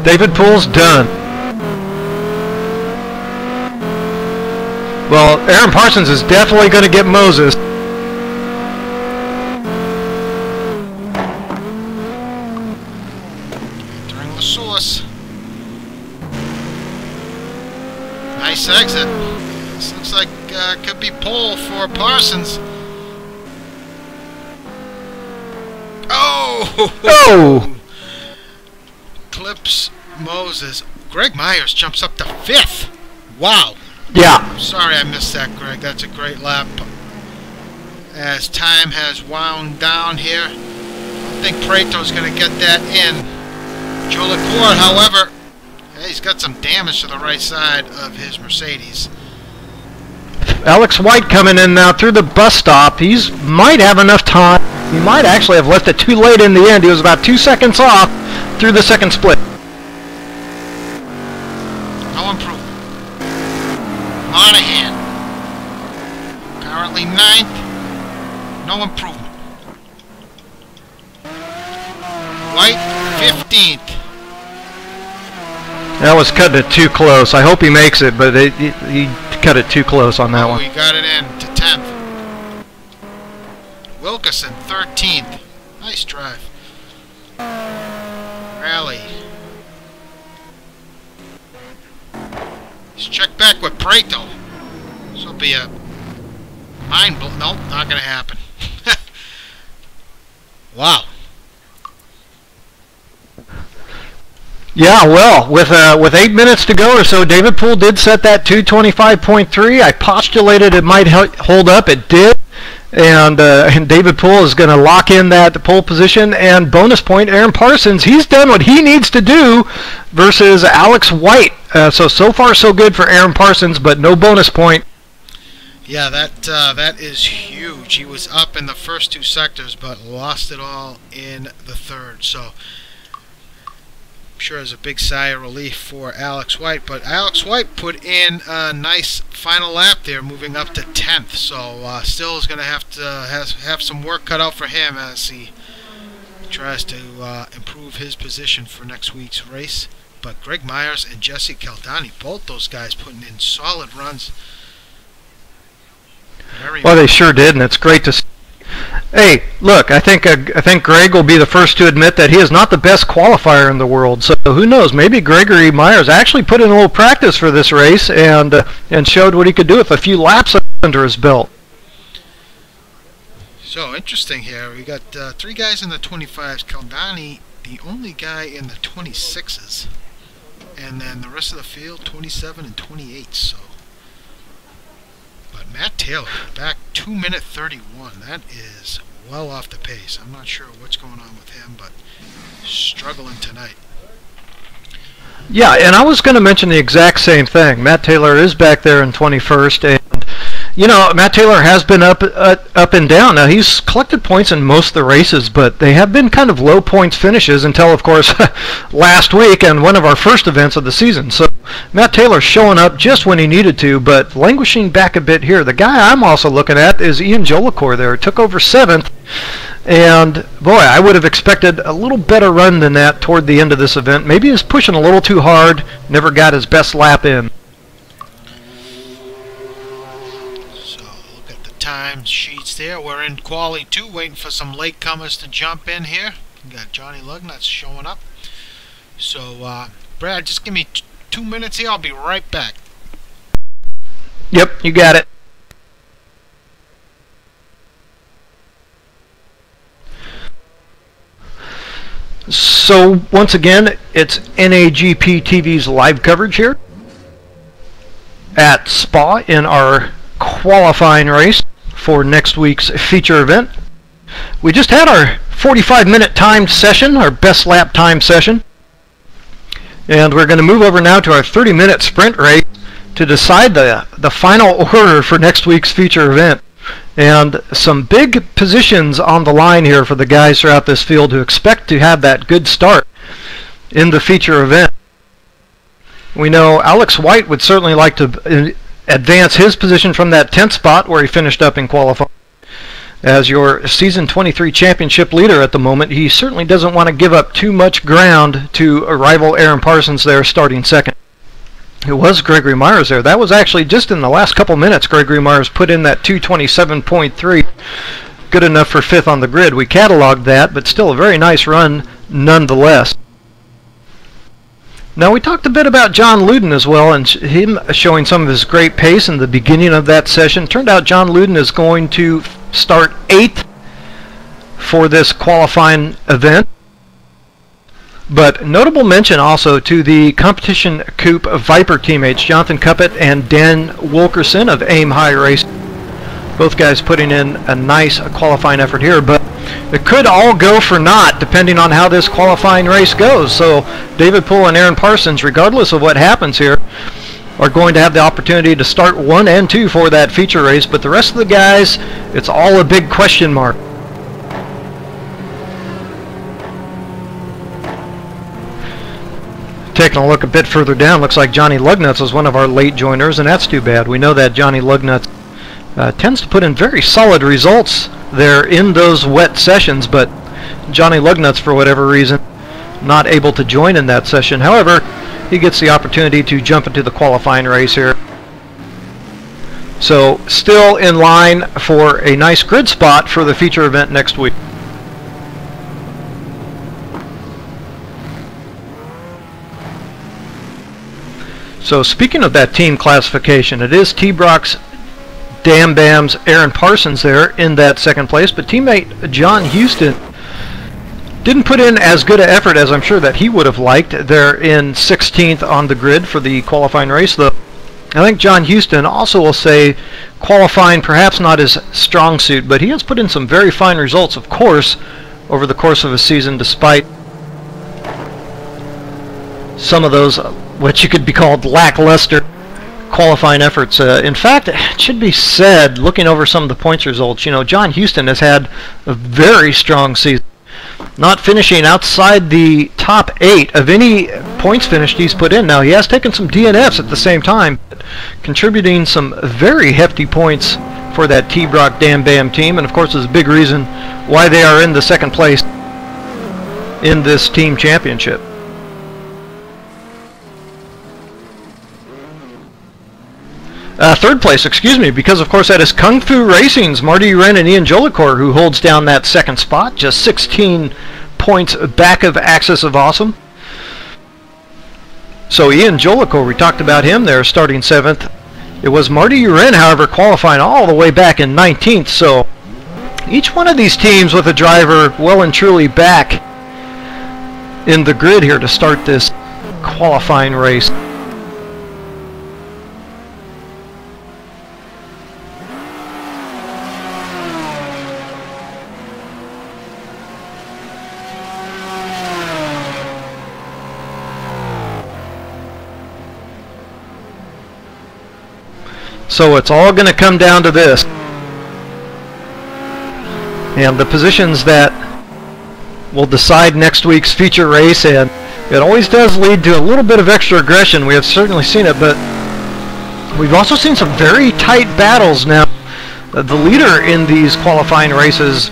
David Poole's done. Well, Aaron Parsons is definitely going to get Moses. Entering the source. Nice exit. This looks like could be pole for Parsons. Oh! Oh! Clips Moses. Greg Myers jumps up to 5th. Wow. Yeah. Sorry I missed that, Greg. That's a great lap. As time has wound down here, I think Prieto's going to get that in. Joe Leclerc, however, he's got some damage to the right side of his Mercedes. Alex White coming in now through the bus stop. He's might have enough time. He might actually have left it too late in the end. He was about 2 seconds off through the second split. No improvement. Monahan, currently 9th. No improvement. White, 15th. That was cutting it too close. I hope he makes it, but he cut it too close on that one. He got it in to 10th. Wilkerson, 13th. Nice drive. Rally. Let's check back with Prieto. This will be a mind blow. Nope, not going to happen. Wow. Yeah, well, with 8 minutes to go or so, David Poole did set that 225.3. I postulated it might hold up. It did. And David Poole is going to lock in that pole position. And bonus point, Aaron Parsons. He's done what he needs to do versus Alex White. So far so good for Aaron Parsons, but no bonus point. Yeah, that is huge. He was up in the first 2 sectors, but lost it all in the third. So I'm sure it's a big sigh of relief for Alex White. But Alex White put in a nice final lap there, moving up to 10th. So still is going to have some work cut out for him as he tries to improve his position for next week's race. But Greg Myers and Jesse Caldani, both those guys putting in solid runs. Well, they sure did, and it's great to see. Hey, look, I think Greg will be the first to admit that he is not the best qualifier in the world. So who knows? Maybe Gregory Myers actually put in a little practice for this race and showed what he could do with a few laps under his belt. So interesting here. We got 3 guys in the 25s. Caldani, the only guy in the 26s, and then the rest of the field 27 and 28. So. But Matt Taylor back 2:31. That is well off the pace. I'm not sure what's going on with him, but struggling tonight. Yeah, and I was going to mention the exact same thing. Matt Taylor is back there in 21st, and you know, Matt Taylor has been up and down. Now, he's collected points in most of the races, but they have been kind of low points finishes until, of course, last week and one of our first events of the season. So Matt Taylor showing up just when he needed to, but languishing back a bit here. The guy I'm also looking at is Ian Jolicoeur there. Took over 7th, and boy, I would have expected a little better run than that toward the end of this event. Maybe he was pushing a little too hard, never got his best lap in. Time sheets there. We're in quali 2, waiting for some latecomers to jump in here. We got Johnny Lugnut's showing up. So, Brad, just give me 2 minutes here. I'll be right back. Yep, you got it. So, once again, it's NAGP TV's live coverage here at Spa in our qualifying race for next week's feature event. We just had our 45-minute timed session, our best lap time session, and we're going to move over now to our 30-minute sprint race to decide the final order for next week's feature event. And some big positions on the line here for the guys throughout this field who expect to have that good start in the feature event. We know Alex White would certainly like to advance his position from that 10th spot where he finished up in qualifying. As your Season 23 championship leader at the moment, he certainly doesn't want to give up too much ground to a rival Aaron Parsons there starting second. It was Gregory Myers there. That was actually just in the last couple minutes Gregory Myers put in that 227.3. Good enough for 5th on the grid. We cataloged that, but still a very nice run nonetheless. Now, we talked a bit about John Luden as well, and him showing some of his great pace in the beginning of that session. Turned out John Luden is going to start 8th for this qualifying event. But notable mention also to the Competition Coupe Viper teammates, Jonathan Cuppett and Dan Wilkerson of Aim High Race. Both guys putting in a nice qualifying effort here, but it could all go for naught depending on how this qualifying race goes. So David Poole and Aaron Parsons, regardless of what happens here, are going to have the opportunity to start 1 and 2 for that feature race, but the rest of the guys, it's all a big question mark. Taking a look a bit further down, looks like Johnny Lugnuts was one of our late joiners, and that's too bad. We know that Johnny Lugnuts tends to put in very solid results there in those wet sessions, but Johnny Lugnuts, for whatever reason, not able to join in that session. However, he gets the opportunity to jump into the qualifying race here. So still in line for a nice grid spot for the feature event next week. So speaking of that team classification, it is T-Brock's Dam Bam's Aaron Parsons there in that second place, but teammate John Houston didn't put in as good an effort as I'm sure that he would have liked. They're in 16th on the grid for the qualifying race, though. I think John Houston also will say qualifying perhaps not his strong suit, but he has put in some very fine results, of course, over the course of a season, despite some of those what you could be called lackluster qualifying efforts. In fact, it should be said, looking over some of the points results, you know, John Houston has had a very strong season, not finishing outside the top 8 of any points finished he's put in. Now, he has taken some DNFs at the same time, contributing some very hefty points for that T-Brock Dam Bam team, and of course is a big reason why they are in the second place in this team championship. Third place, excuse me, because of course that is Kung Fu Racing's Marty Uren and Ian Jolicoeur who holds down that second spot, just 16 points back of Axis of Awesome. So Ian Jolicoeur, we talked about him there, starting 7th. It was Marty Uren, however, qualifying all the way back in 19th. So each one of these teams with a driver well and truly back in the grid here to start this qualifying race. So it's all going to come down to this. And the positions that will decide next week's feature race, and it always does lead to a little bit of extra aggression. We have certainly seen it, but we've also seen some very tight battles now. The leader in these qualifying races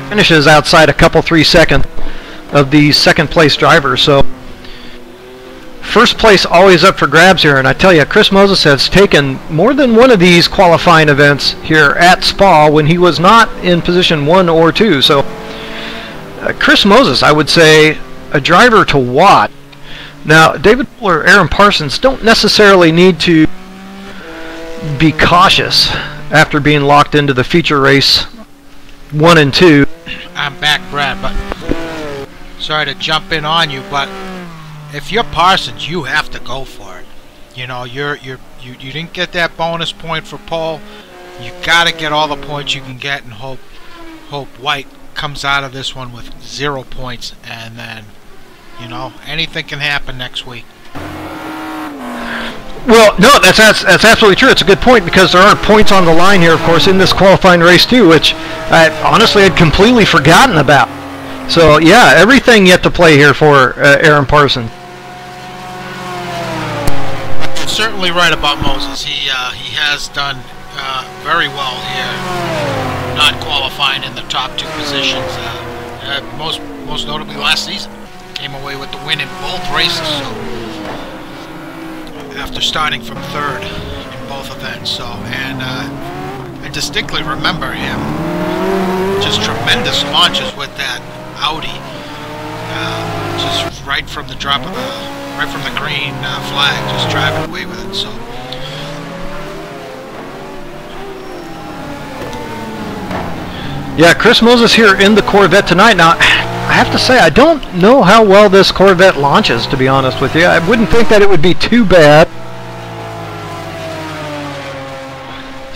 finishes outside a couple 3 seconds of the second place drivers. So first place always up for grabs here, and I tell you, Chris Moses has taken more than one of these qualifying events here at Spa when he was not in position 1 or 2. So Chris Moses, I would say, a driver to watch. Now, David Poole or Aaron Parsons don't necessarily need to be cautious after being locked into the feature race 1 and 2. I'm back, Brad, but sorry to jump in on you, but if you're Parsons, you have to go for it. You know, you didn't get that bonus point for pole. You got to get all the points you can get, and hope White comes out of this one with 0 points, and then, you know, anything can happen next week. Well, no, that's absolutely true. It's a good point, because there are points on the line here, of course, in this qualifying race too, which I honestly had completely forgotten about. So yeah, everything yet to play here for Aaron Parsons. Certainly right about Moses. He has done very well here, not qualifying in the top 2 positions. Most notably last season, came away with the win in both races. So after starting from 3rd in both events, and I distinctly remember him just tremendous launches with that Audi, just right from the drop of right from the green flag, just driving away with it. So Yeah, Chris Moses here in the Corvette tonight. Now, I have to say, I don't know how well this Corvette launches, to be honest with you. I wouldn't think that it would be too bad.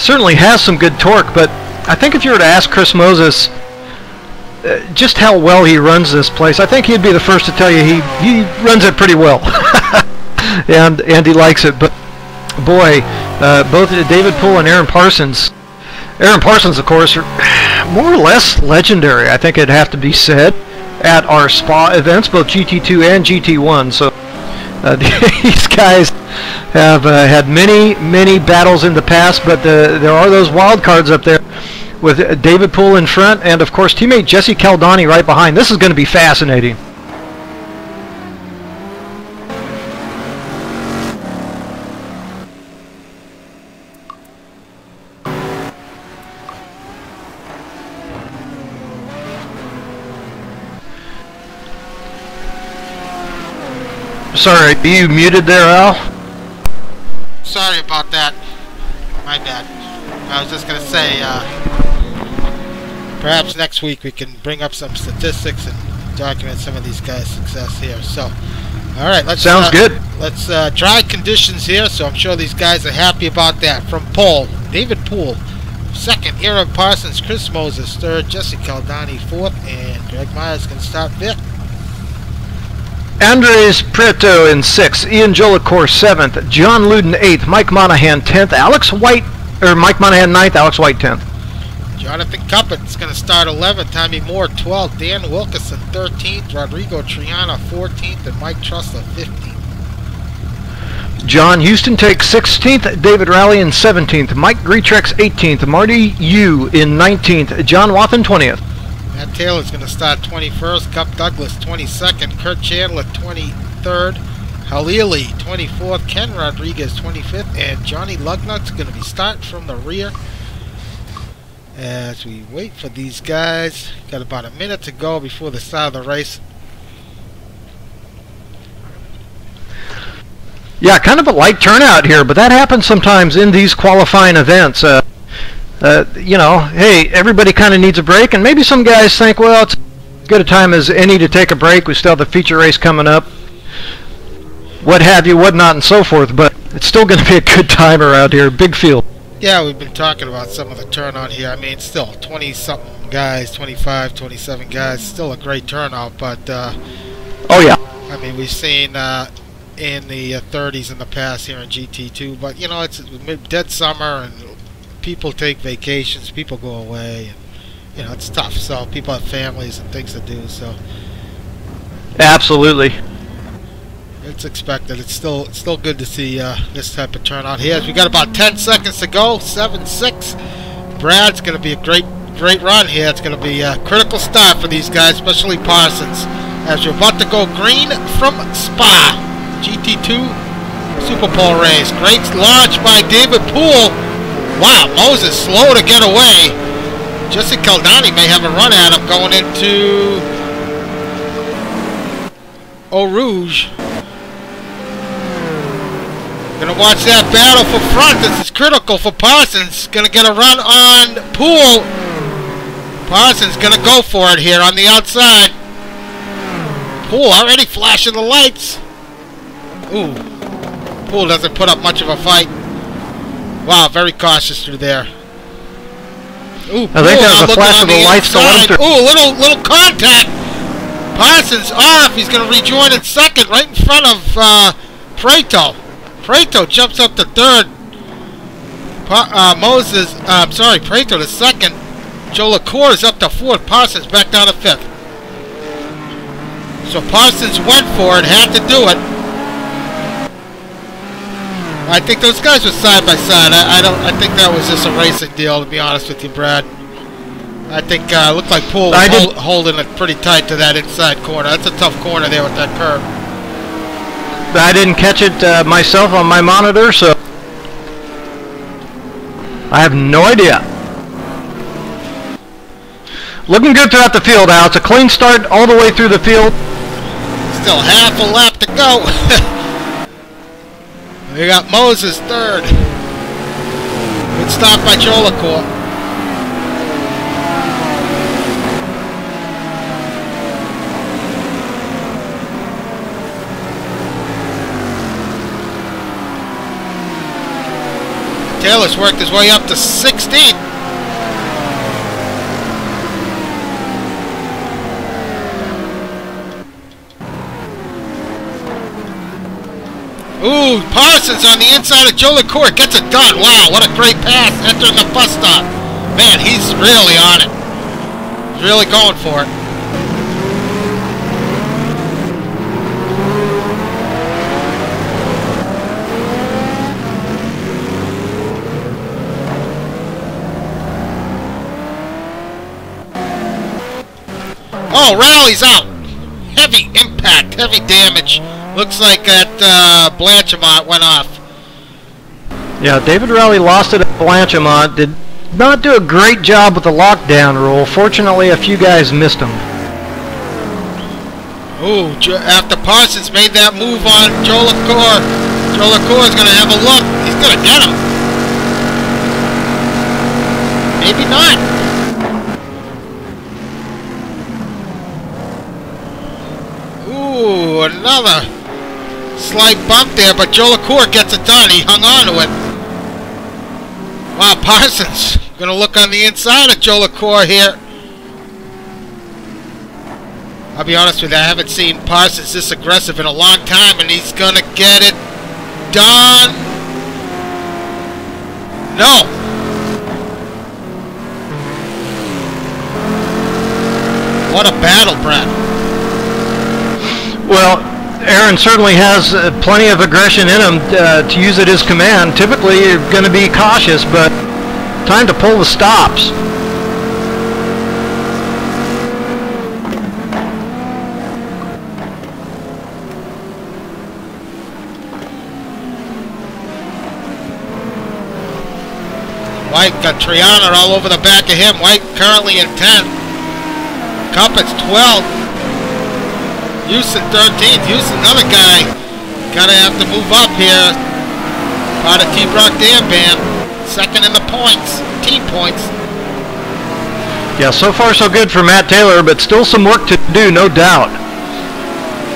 Certainly has some good torque, but I think if you were to ask Chris Moses just how well he runs this place, I think he'd be the first to tell you he runs it pretty well. and he likes it. But boy, both David Poole and Aaron Parsons, of course, are more or less legendary, I think it'd have to be said, at our spa events, both GT2 and GT1. So these guys have had many battles in the past, but there are those wild cards up there with David Poole in front and, of course, teammate Jesse Caldani right behind. This is going to be fascinating. Sorry, are you muted there, Al? Sorry about that. My bad. I was just going to say, perhaps next week we can bring up some statistics and document some of these guys' success here. So, all right, let's sounds good. Let's dry conditions here. So I'm sure these guys are happy about that. From Paul, David Poole, second. Aaron Parsons, Chris Moses, third. Jesse Caldani, fourth, and Greg Myers can start fifth. Andres Prieto in 6th, Ian Jolicoeur 7th, John Luden 8th, Mike Monahan 10th, Mike Monahan 9th, Alex White 10th. Jonathan Cuppet's going to start 11th, Tommy Moore 12th, Dan Wilkerson 13th, Rodrigo Triana 14th, and Mike Trussler 15th. John Houston takes 16th, David Rowley in 17th, Mike Greetrex 18th, Marty Yu in 19th, John Wathen 20th. Matt Taylor's going to start 21st, Cup Douglas 22nd, Kurt Chandler 23rd, Halili 24th, Ken Rodriguez 25th, and Johnny Lugnut's going to be starting from the rear. As we wait for these guys, got about a minute to go before the start of the race. Yeah, kind of a light turnout here, but that happens sometimes in these qualifying events. You know, hey, everybody kind of needs a break, and maybe some guys think, well, it's as good a time as any to take a break. We still have the feature race coming up, what have you, whatnot, and so forth, but it's still going to be a good time around here. Big field. Yeah, we've been talking about some of the turnout here. I mean, still 20-something guys, 25, 27 guys, still a great turnout, but oh yeah, I mean, we've seen in the 30s in the past here in GT2, but you know, it's dead summer and people take vacations, people go away, and you know, it's tough. So people have families and things to do, so absolutely, it's expected. It's still good to see this type of turnout here. As we got about 10 seconds to go, 7-6. Brad's going to be a great run here. It's going to be a critical start for these guys, especially Parsons, as you're about to go green from Spa. GT2 Super Pole race. Great launch by David Poole. Wow, Moses slow to get away. Jesse Caldani may have a run at him going into Eau Rouge. Gonna watch that battle for front. This is critical for Parsons. Gonna get a run on Poole. Parsons gonna go for it here on the outside. Poole already flashing the lights. Ooh, Poole doesn't put up much of a fight. Wow, very cautious through there. Ooh, I think that was a flash of the lights to let him through. Ooh, little contact. Parsons off. He's going to rejoin in second, right in front of Prieto. Prieto jumps up to third. Prieto to second. Jolicoeur is up to fourth. Parsons back down to fifth. So Parsons went for it, had to do it. I think those guys were side by side. I think that was just a racing deal, to be honest with you, Brad. I think it looked like Poole was holding it pretty tight to that inside corner. That's a tough corner there with that curve. I didn't catch it myself on my monitor, so I have no idea. Looking good throughout the field, Al. It's a clean start all the way through the field. Still half a lap to go. We got Moses third. Good stop by Jolicoeur. Taylor's worked his way up to 16th. Ooh, Parsons on the inside of Joe LaCour gets it done. Wow, what a great pass entering the bus stop. Man, he's really on it. He's really going for it. Oh, rally's out. Heavy impact, heavy damage. Looks like that Blanchimont went off. Yeah, David Rowley lost it at Blanchimont. Did not do a great job with the lockdown rule. Fortunately, a few guys missed him. Ooh, after Parsons made that move on Joe LaCour is going to have a look. He's going to get him. Maybe not. Ooh, another slight bump there, but Joe LaCour gets it done. He hung on to it. Wow, Parsons going to look on the inside of Joe LaCour here. I'll be honest with you, I haven't seen Parsons this aggressive in a long time, and he's going to get it done. No. What a battle, Brad. Well, Aaron certainly has plenty of aggression in him to use at his command. Typically, you're going to be cautious, but time to pull the stops. White got Triana all over the back of him. White currently in 10th. Cuppett's 12th. Houston 13th. Houston, another guy. Gonna have to move up here. Part of T-Brock Dam Band. Second in the points. Team points. Yeah, so far so good for Matt Taylor, but still some work to do, no doubt.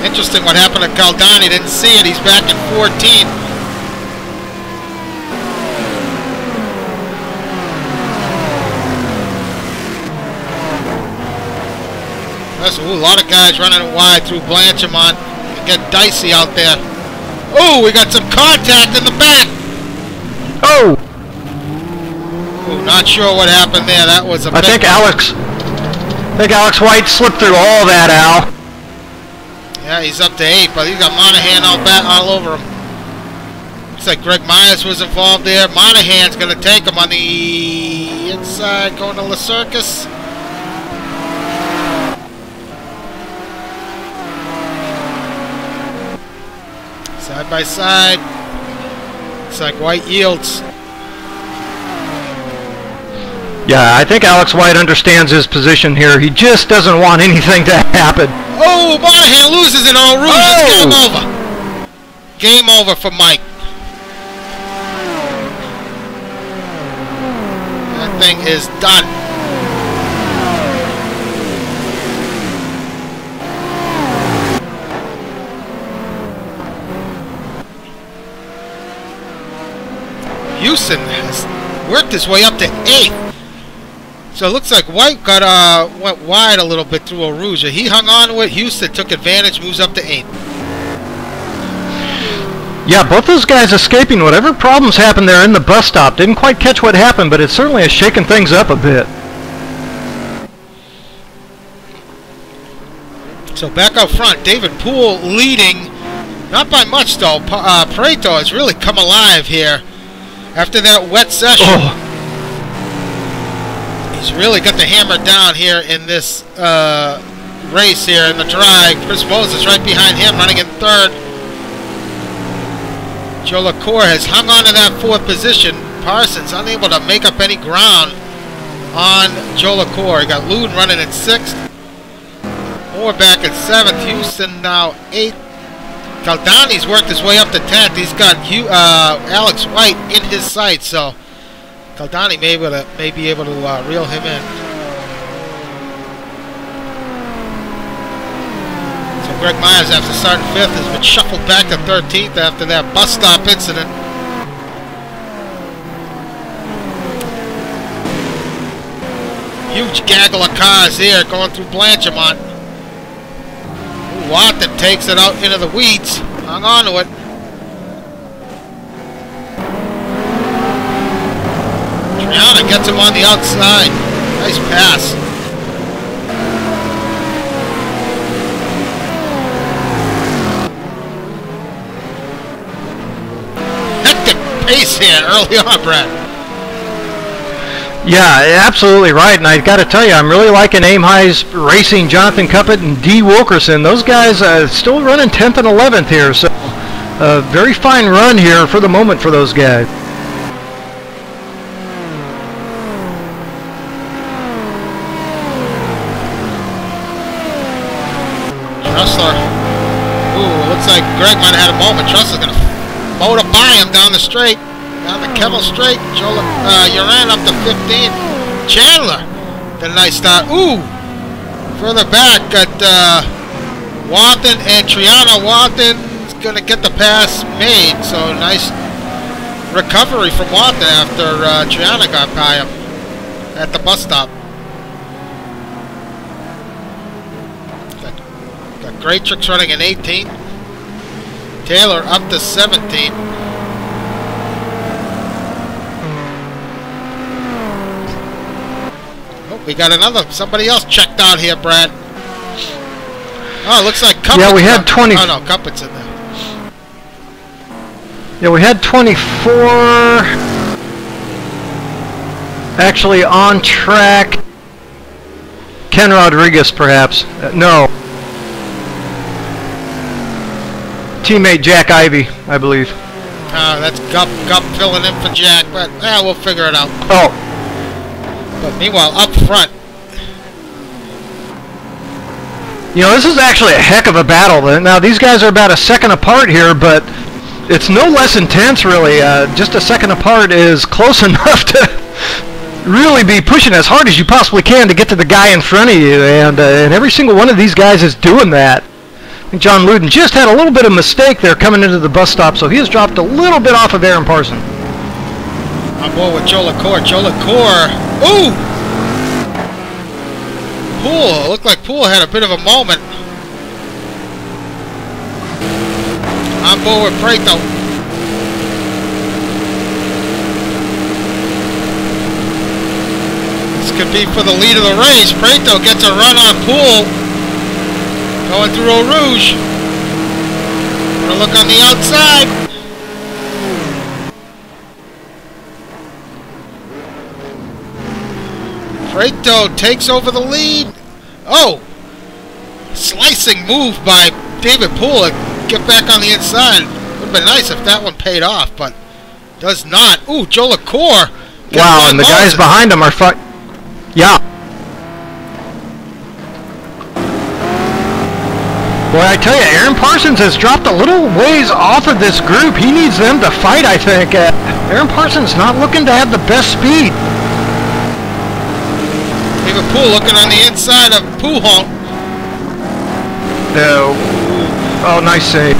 Interesting what happened to Caldani. Didn't see it. He's back in 14th. Ooh, a lot of guys running wide through Blanchimont. Get dicey out there. Oh, we got some contact in the back. Oh! Ooh, not sure what happened there. That was a I think Alex White slipped through all that, Al. Yeah, he's up to 8, but he's got Monahan all over him. Looks like Greg Myers was involved there. Monahan's going to take him on the inside, going to La Circus. Side by side. Looks like White yields. Yeah, I think Alex White understands his position here. He just doesn't want anything to happen. Oh, Monahan loses in Eau Rouge. Oh! It's game over. Game over for Mike. That thing is done. Houston has worked his way up to 8th. So it looks like White got went wide a little bit through Eau Rouge. He hung on to it. Houston took advantage, moves up to 8th. Yeah, both those guys escaping whatever problems happened there in the bus stop. Didn't quite catch what happened, but it certainly has shaken things up a bit. So back up front, David Poole leading. Not by much, though. Prieto has really come alive here. After that wet session, he's really got the hammer down here in this race here in the dry. Chris Moses right behind him, running in 3rd. Joe LaCour has hung on to that 4th position. Parsons unable to make up any ground on Joe LaCour. He got Loudon running in 6th. Moore back at 7th. Houston now 8th. Caldani's worked his way up to 10th. He's got Alex White in his sights, so Caldani may be able to reel him in. So Greg Myers, after starting 5th, has been shuffled back to 13th after that bus stop incident. Huge gaggle of cars here going through Blanchimont. Watson takes it out into the weeds. Hung on to it. Triana gets him on the outside. Nice pass. Hectic pace here early on, Brad. Yeah, absolutely right, and I got to tell you, I'm really liking Aim High's racing Jonathan Cuppett and D. Wilkerson. Those guys still running 10th and 11th here, so a very fine run here for the moment for those guys. Trussler. Ooh, looks like Greg might have had a moment. Trussler's going to motor by him down the straight. Down the Kevel straight. Uran up to 15. Chandler. Did a nice start. Ooh! Further back got Watson and Triana. Watson's going to get the pass made. So nice recovery from Watson after Triana got by him at the bus stop. Got Great Tricks running in 18. Taylor up to 17. We got somebody else checked out here, Brad. Oh, it looks like Cuppett's. Yeah, we had 20. Oh, no, Cuppett's in there. Yeah, we had 24 actually on track. Ken Rodriguez, perhaps. No. Teammate Jack Ivey, I believe. That's Gup filling in for Jack, but we'll figure it out. Oh. But meanwhile, up front. You know, this is actually a heck of a battle. Now, these guys are about a second apart here, but it's no less intense, really. Just a second apart is close enough to really be pushing as hard as you possibly can to get to the guy in front of you, and every single one of these guys is doing that. I think John Luden just had a little bit of mistake there coming into the bus stop, so he has dropped a little bit off of Aaron Parsons. On board with Joe LaCour. Joe LaCour. Ooh! Poole. Looked like Poole had a bit of a moment. On board with Prieto. This could be for the lead of the race. Prieto gets a run on Poole. Going through Eau Rouge. Gonna look on the outside. Prieto takes over the lead. Oh! Slicing move by David Poole. Get back on the inside. Would have been nice if that one paid off, but does not. Ooh, Joe LaCour. Wow, and the guys behind him are yeah. Boy, I tell you, Aaron Parsons has dropped a little ways off of this group. He needs them to fight, I think. Aaron Parsons not looking to have the best speed. David Poole looking on the inside of Pujol. No. Oh, nice save.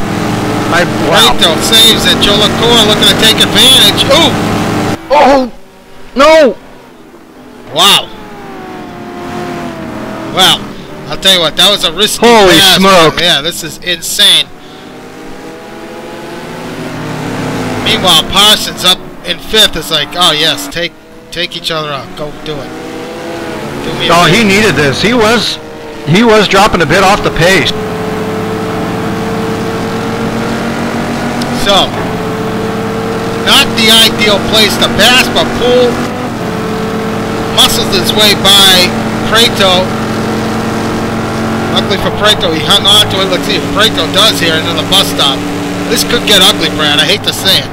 Wow. Prieto saves it. Joe LaCour looking to take advantage. Ooh! Oh! No! Wow. Well, I'll tell you what, that was a risky Holy pass. smoke. Yeah, this is insane. Meanwhile, Parsons up in 5th is like, oh yes, take each other out. Go do it. Do me a favor. He needed this. He was dropping a bit off the pace. So, not the ideal place to pass, but Poole muscles his way by Prieto. Luckily for Prieto, he hung on to it. Let's see if Prieto does here into the bus stop. This could get ugly, Brad. I hate to say it.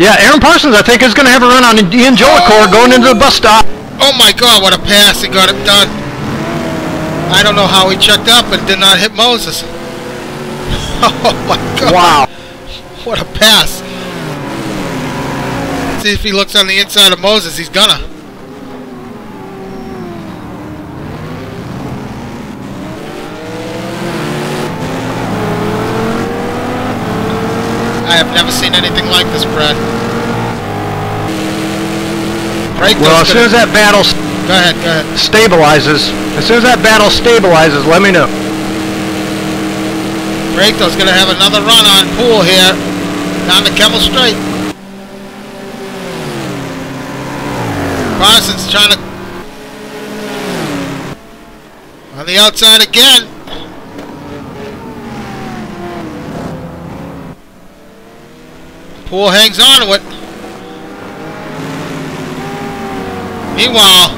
Yeah, Aaron Parsons, I think, is going to have a run on Ian Jolicoeur going into the bus stop. Oh my God, what a pass. He got it done. I don't know how he checked up and did not hit Moses. Oh my God. Wow. What a pass. Let's see if he looks on the inside of Moses. He's gonna. I have never seen anything like this, Brad. Well, as soon as that battle Go ahead, go ahead. stabilizes, as soon as that battle stabilizes, let me know. Prieto's going to have another run on Poole here. Down to Kemmel Straight. Parsons trying to... On the outside again. Poole hangs on to it. Meanwhile,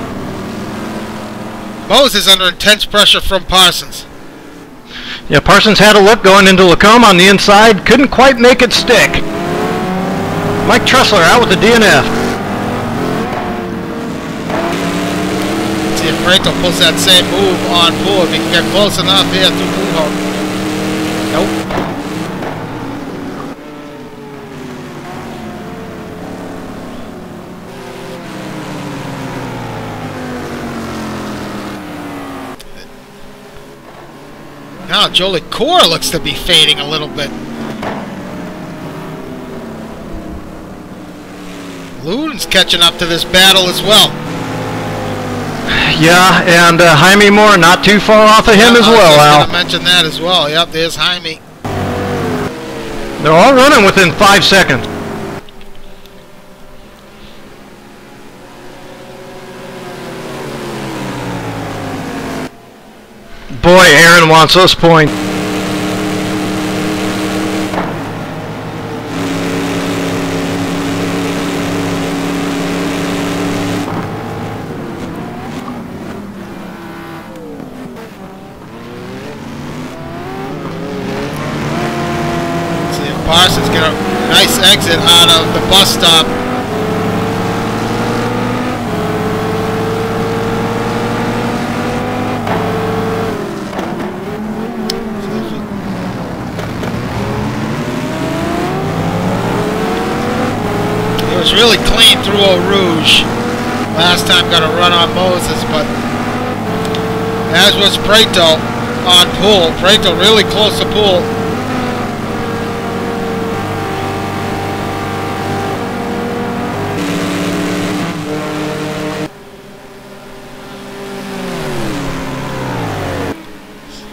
Moses under intense pressure from Parsons. Yeah, Parsons had a look going into Lacombe on the inside, couldn't quite make it stick. Mike Tressler out with the DNF. See if Prieto pulls that same move on Poole, if he can get close enough here through Poole. Nope. Now Jolie Core looks to be fading a little bit. Luden's catching up to this battle as well. Yeah, and Jaime Moore not too far off of him as well, Al. I was going to mention that as well. Yep, there's Jaime. They're all running within 5 seconds. Boy, Aaron wants those points. See if Parsons get a nice exit out of the bus stop. Really clean through Eau Rouge. Last time got a run on Moses, but as was Prieto on Poole. Prieto really close to Poole.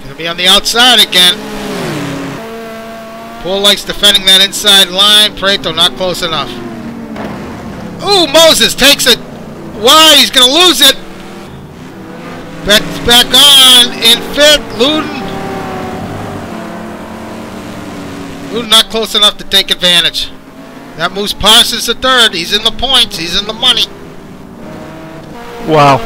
Gonna be on the outside again. Poole likes defending that inside line. Prieto not close enough. Ooh, Moses takes it wide. He's going to lose it. Back on in fifth. Luden not close enough to take advantage. That moves Parsons to third. He's in the points. He's in the money. Wow.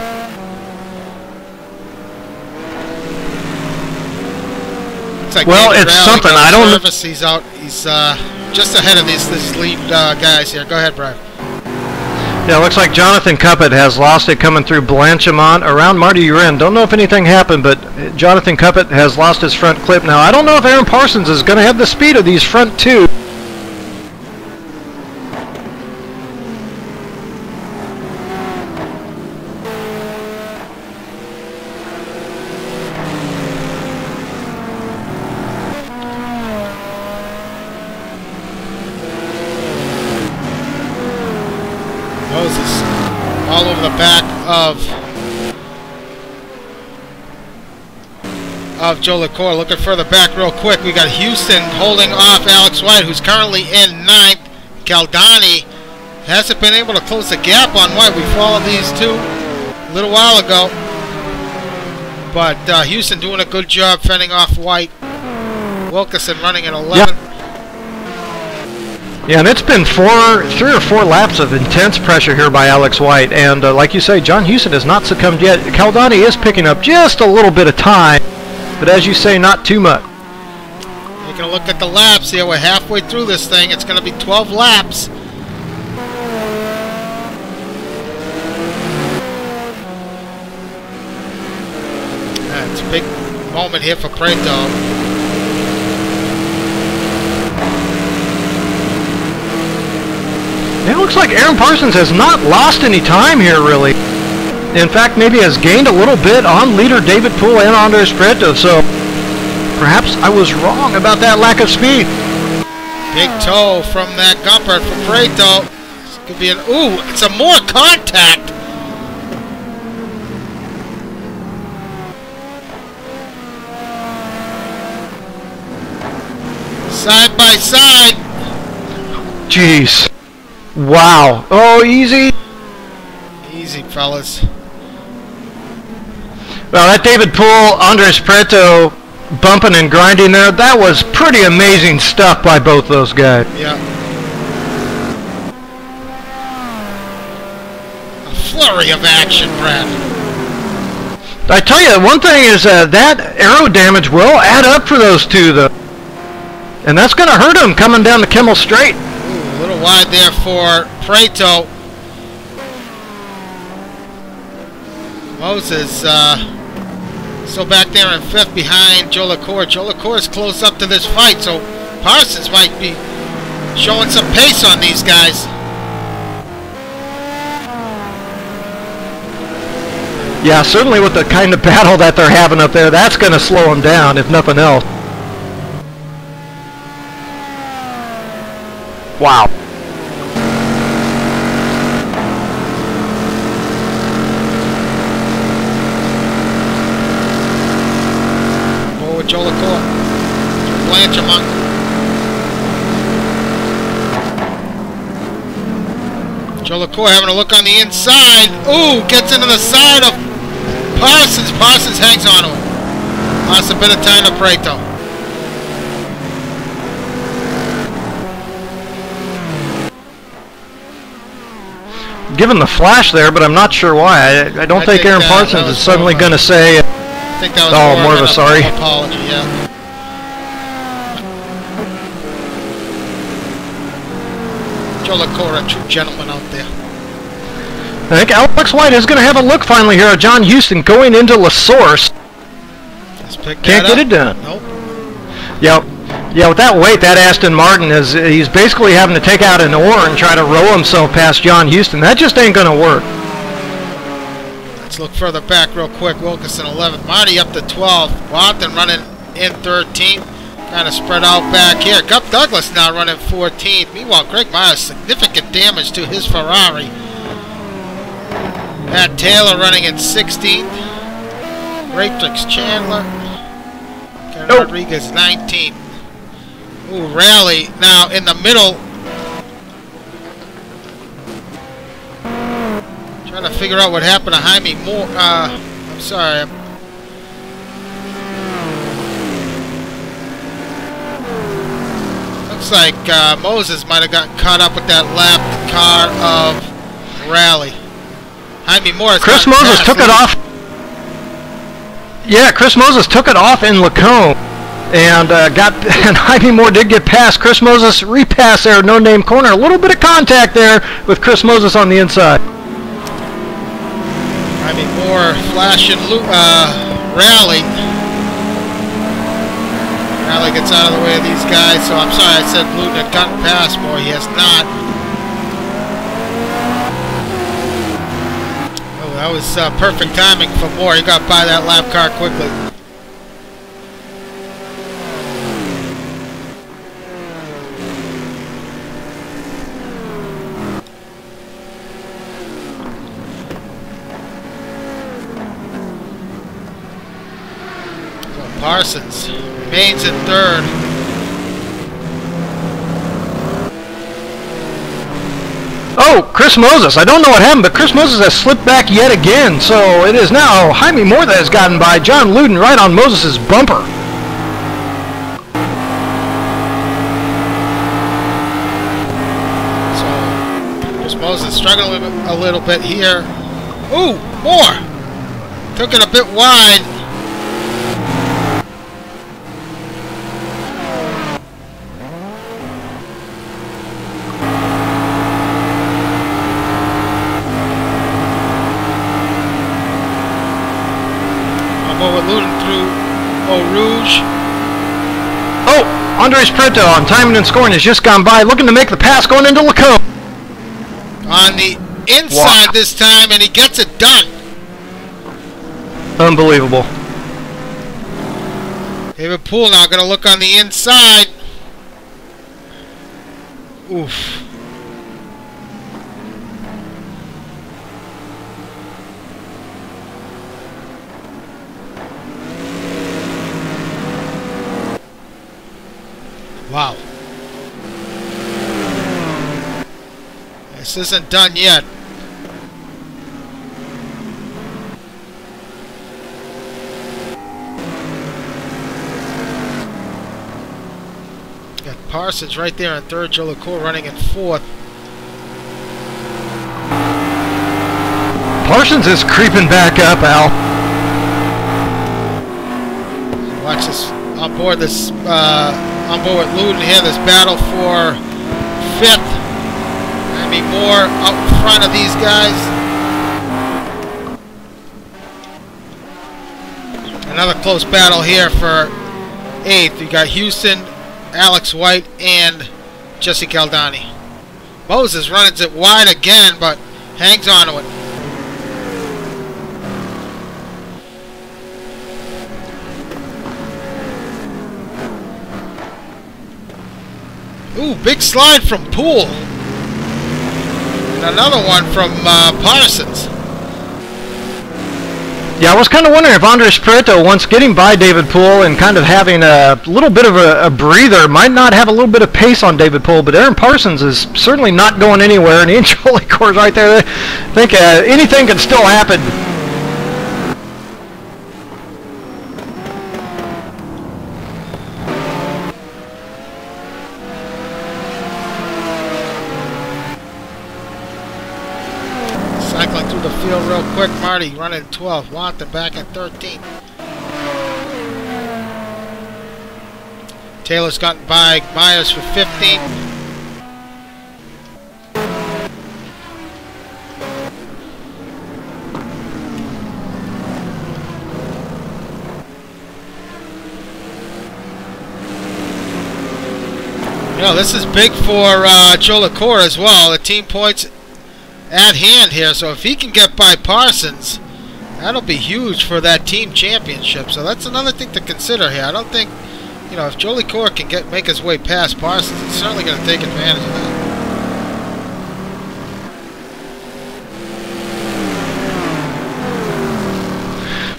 Like well, it's something. I don't know. He's out. He's just ahead of these lead guys here. Go ahead, Brian. Yeah, it looks like Jonathan Cuppet has lost it coming through Blanchimont around Marty Urin. Don't know if anything happened, but Jonathan Cuppet has lost his front clip now. I don't know if Aaron Parsons is going to have the speed of these front two. Moses all over the back of Joe LaCour. Looking further back real quick. We got Houston holding off Alex White, who's currently in ninth. Caldani hasn't been able to close the gap on White. We followed these two a little while ago. But Houston doing a good job fending off White. Wilkinson running at 11. Yep. Yeah, and it's been 3 or 4 laps of intense pressure here by Alex White, and like you say, John Houston has not succumbed yet. Caldani is picking up just a little bit of time, but as you say, not too much. Taking a look at the laps here, we're halfway through this thing. It's going to be 12 laps. It's a big moment here for Prieto. It looks like Aaron Parsons has not lost any time here, really. In fact, maybe has gained a little bit on leader David Poole and Andres Prieto, so perhaps I was wrong about that lack of speed. Big toe from that Gumpert for Prieto. This could be an... Ooh, it's a more contact. Side by side. Jeez. Wow. Oh, easy. Easy, fellas. Well, that David Poole, Andres Prieto bumping and grinding there, that was pretty amazing stuff by both those guys. Yeah. A flurry of action, Brad. I tell you, one thing is that aero damage will add up for those two, though. And that's going to hurt them coming down the Kimmel Straight. Ooh, a little wide there for Prieto. Moses still back there in 5th behind Joe LaCour. Joe LaCour is close up to this fight, so Parsons might be showing some pace on these guys. Yeah, certainly with the kind of battle that they're having up there, that's going to slow them down, if nothing else. Wow. Forward Joe LaCour. Blanchimont. Joe LaCour having a look on the inside. Ooh, gets into the side of Parsons. Parsons hangs on to him. Lost a bit of time to Prieto. Given the flash there, but I'm not sure why. I don't think Aaron Parsons is suddenly going to say, I think that was more of a sorry apology, yeah. Joe LaCour, a true gentleman out there. I think Alex White is going to have a look finally here at John Houston going into La Source. Can't get it done. Nope. Yeah, with that weight, that Aston Martin he's basically having to take out an oar and try to row himself past John Houston. That just ain't going to work. Let's look further back real quick. Wilkinson 11th, Marty up to 12th. Watson running in 13th. Kind of spread out back here. Gup Douglas now running 14th. Meanwhile, Greg Myers, significant damage to his Ferrari. Matt Taylor running in 16th. Raytrix Chandler. Karen Rodriguez 19th. Ooh, Rally now in the middle. Trying to figure out what happened to Jaime Moore. I'm sorry. Looks like Moses might have gotten caught up with that lapped car of Rally. Jaime Moore. Chris Moses took it off. Yeah, Chris Moses took it off in Lacombe. And and Jaime Moore did get past. Chris Moses repass there, no name corner. A little bit of contact there with Chris Moses on the inside. Jaime Moore flashing Rally. Rally gets out of the way of these guys. So I'm sorry I said Luton had gotten past Moore. He has not. Oh, that was perfect timing for Moore. He got by that lap car quickly. Parsons remains in 3rd. Oh, Chris Moses. I don't know what happened, but Chris Moses has slipped back yet again. So it is now Jaime Moore that has gotten by John Luden right on Moses' bumper. So Chris Moses struggling a little bit here. Ooh, Moore took it a bit wide. With Luton through Eau Rouge. Oh, Andres Prieto on timing and scoring has just gone by, looking to make the pass going into Lacombe. On the inside this time, and he gets it done. Unbelievable. David Poole now going to look on the inside. Oof. Wow. This isn't done yet. Got Parsons right there in third, Joe LaCour running in fourth. Parsons is creeping back up, Al. Watch this on board with Luden here. This battle for fifth. Maybe more out in front of these guys. Another close battle here for eighth. You got Houston, Alex White, and Jesse Caldani. Moses runs it wide again, but hangs on to it. Ooh, big slide from Poole. And another one from Parsons. Yeah, I was kind of wondering if Andres Prieto, once getting by David Poole and kind of having a little bit of a breather, might not have a little bit of pace on David Poole, but Aaron Parsons is certainly not going anywhere, and he and Joe LaCour's right there. I think anything can still happen. Cycling through the field real quick. Marty running 12. Lawton back in 13. Taylor's gotten by Myers for 15. You know, this is big for Joe LaCour as well. The team points at hand here, so if he can get by Parsons, that'll be huge for that team championship. So that's another thing to consider here. I don't think, you know, if Joe LaCour can make his way past Parsons, he's certainly going to take advantage of that.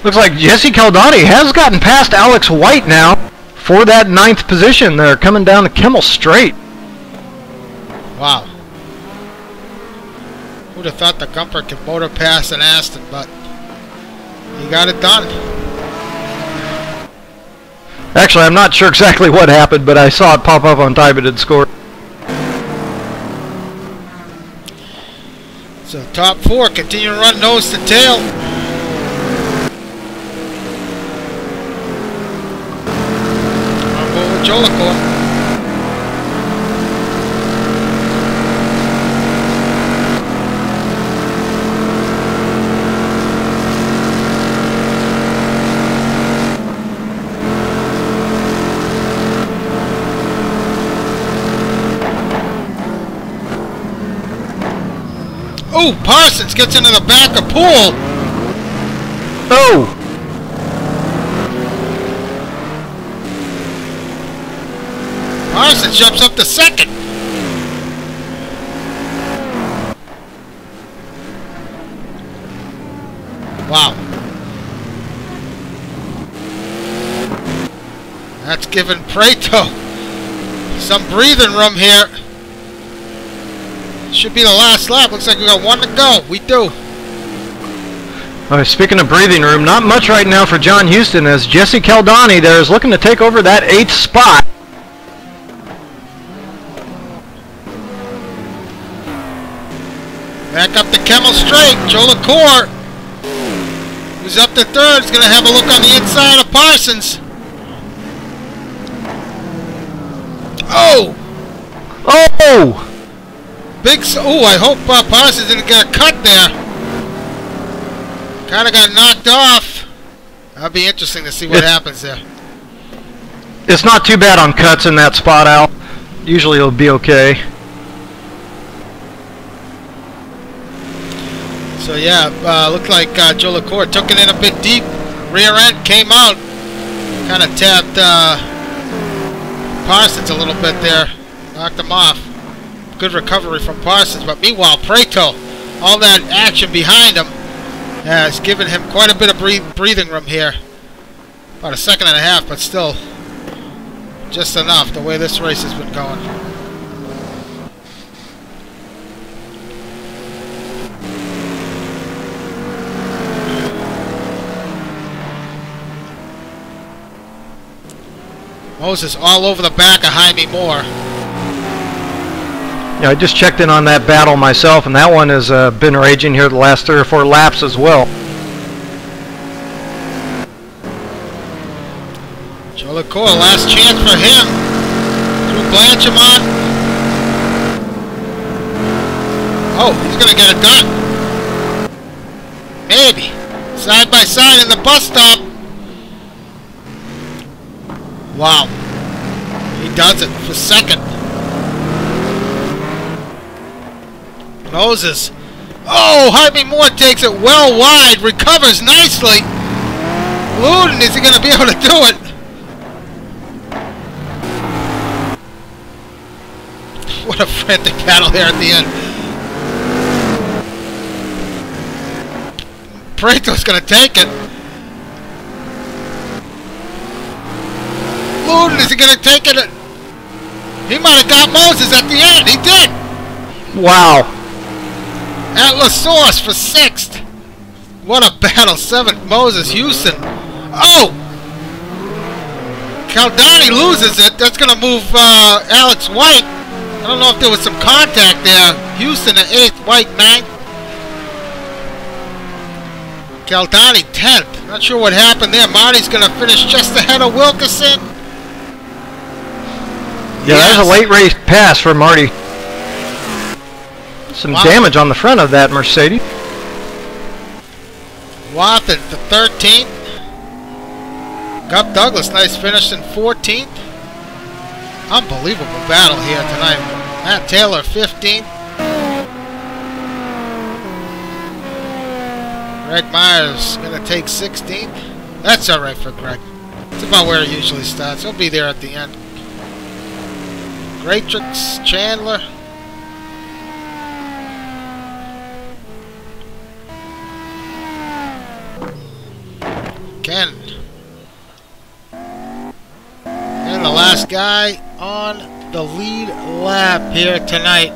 Looks like Jesse Caldani has gotten past Alex White now for that 9th position. They're coming down the Kimmel Straight. Wow. Who'd have thought the Gumper could motor pass an Aston, but he got it done. Actually, I'm not sure exactly what happened, but I saw it pop up on time and it scored. So top four continue to run nose to tail. I'll go with Joe LaCour. Ooh, Parsons gets into the back of Poole. Oh! Parsons jumps up to second. Wow. That's giving Prieto some breathing room here. Should be the last lap. Looks like we got one to go. We do. Speaking of breathing room, not much right now for John Houston, as Jesse Caldani there is looking to take over that 8th spot. Back up the Kimmel Straight. Joe LaCour, who's up to third, is going to have a look on the inside of Parsons. Oh! Oh! Oh, I hope Parsons didn't get a cut there. Kind of got knocked off. That'll be interesting to see what happens there. It's not too bad on cuts in that spot, Al. Usually it'll be okay. So yeah, looked like Joe LaCour took it in a bit deep. Rear end came out. Kind of tapped Parsons a little bit there. Knocked him off. Good recovery from Parsons, but meanwhile Prieto, all that action behind him has given him quite a bit of breathing room here. About a second and a half, but still just enough, the way this race has been going. Moses all over the back of Jaime Moore. Yeah, I just checked in on that battle myself, and that one has been raging here the last 3 or 4 laps as well. Joe LaCour, last chance for him. Through Blanchimont. Oh, he's going to get it done. Maybe. Side by side in the bus stop. Wow. He does it for second. Moses. Oh, Jaime Moore takes it well wide. Recovers nicely. Luden, is he going to be able to do it? What a frantic battle here at the end. Prieto's going to take it. Luden, is he going to take it? He might have got Moses at the end. He did. Wow. Atlas Source for 6th. What a battle. 7th, Moses. Houston. Oh! Caldani loses it. That's going to move Alex White. I don't know if there was some contact there. Houston at 8th, White 9th. Caldani 10th. Not sure what happened there. Marty's going to finish just ahead of Wilkerson. Yeah, yes. That was a late race pass for Marty. Some damage on the front of that Mercedes. Wathen the 13th. Gup Douglas, nice finish in 14th. Unbelievable battle here tonight. Matt Taylor 15th. Greg Myers going to take 16th. That's alright for Greg. It's about where he usually starts. He'll be there at the end. Greatrix Chandler. Ken. And the last guy on the lead lap here tonight.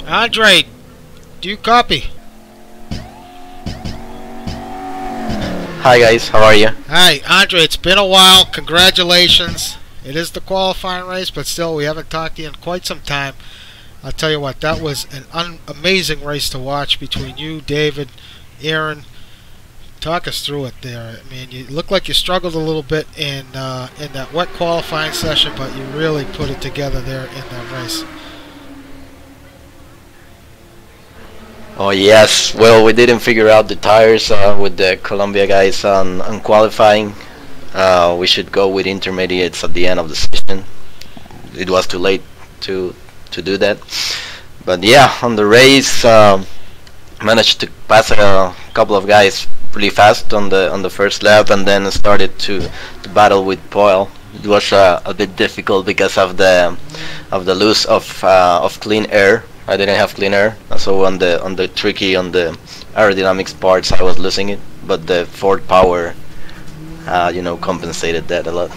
Andre, do you copy? Hi guys, how are you? Hi, Andre, it's been a while. Congratulations. It is the qualifying race, but still, we haven't talked to you in quite some time. I'll tell you what, that was an amazing race to watch between you, David, Aaron. Talk us through it there. I mean, you looked like you struggled a little bit in that wet qualifying session, but you really put it together there in that race. Oh yes, well we didn't figure out the tires with the Columbia guys on qualifying. We should go with intermediates at the end of the session. It was too late to do that. But yeah, on the race, managed to pass a couple of guys pretty fast on the first lap, and then started to battle with Poyle. It was a bit difficult because of the loss of clean air. I didn't have clean air, so on the aerodynamics parts I was losing it, but the Ford power, compensated that a lot.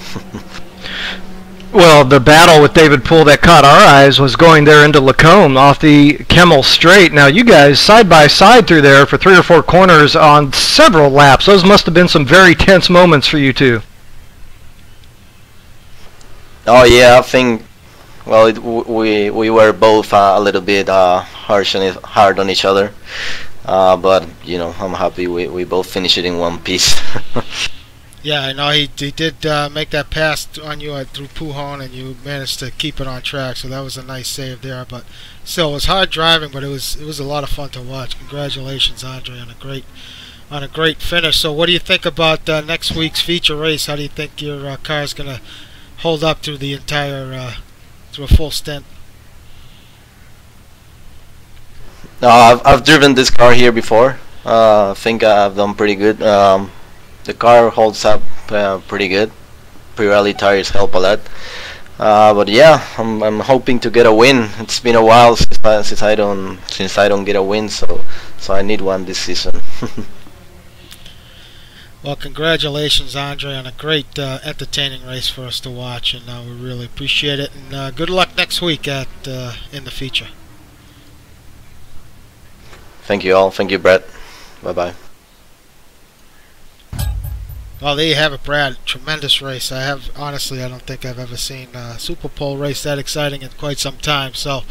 Well, the battle with David Poole that caught our eyes was going there into Lacombe off the Kemmel Straight. Now, you guys side by side through there for 3 or 4 corners on several laps. Those must have been some very tense moments for you two. Oh yeah, I think. Well, we were both a little bit hard on each other, but I'm happy we both finished it in one piece. Yeah, I know he did make that pass on you through Pujon, and you managed to keep it on track. So that was a nice save there. But still, it was hard driving, but it was a lot of fun to watch. Congratulations, Andre, on a great finish. So, what do you think about next week's feature race? How do you think your car is going to hold up through the entire through a full stint? I've driven this car here before. I think I've done pretty good. The car holds up pretty good. Pirelli tires help a lot. But yeah, I'm hoping to get a win. It's been a while since I don't get a win, so I need one this season. Well, congratulations, Andre, on a great, entertaining race for us to watch, and we really appreciate it. And good luck next week in the feature. Thank you all. Thank you, Brett. Bye-bye. Well, there you have it, Brad. Tremendous race. Honestly, I don't think I've ever seen a Super Pole race that exciting in quite some time. So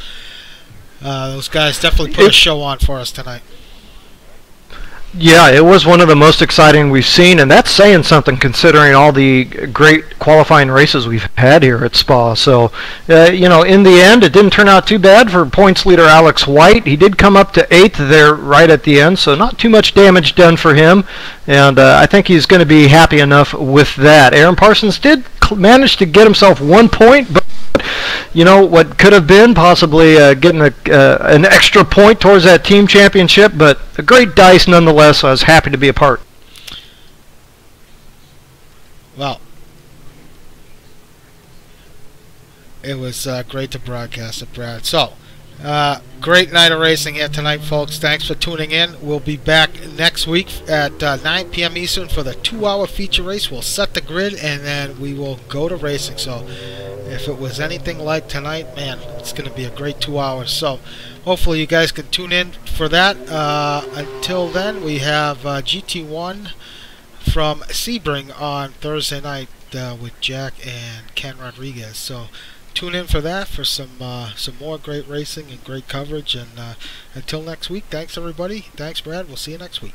those guys definitely put a show on for us tonight. Yeah, it was one of the most exciting we've seen, and that's saying something considering all the great qualifying races we've had here at Spa. So, you know, in the end, it didn't turn out too bad for points leader Alex White. He did come up to 8th there right at the end, so not too much damage done for him, and I think he's going to be happy enough with that. Aaron Parsons did manage to get himself 1 point, but you know what could have been possibly getting an extra point towards that team championship, but a great dice nonetheless. So I was happy to be a part. Well, it was great to broadcast it, Brad. So, great night of racing here tonight, folks. Thanks for tuning in. We'll be back next week at 9 p.m. Eastern for the 2-hour feature race. We'll set the grid, and then we will go to racing. So, if it was anything like tonight, man, it's going to be a great 2 hours. So, hopefully you guys can tune in for that. Until then, we have GT1 from Sebring on Thursday night with Jack and Ken Rodriguez. So, tune in for that for some more great racing and great coverage. And until next week, thanks everybody. Thanks, Brad. We'll see you next week.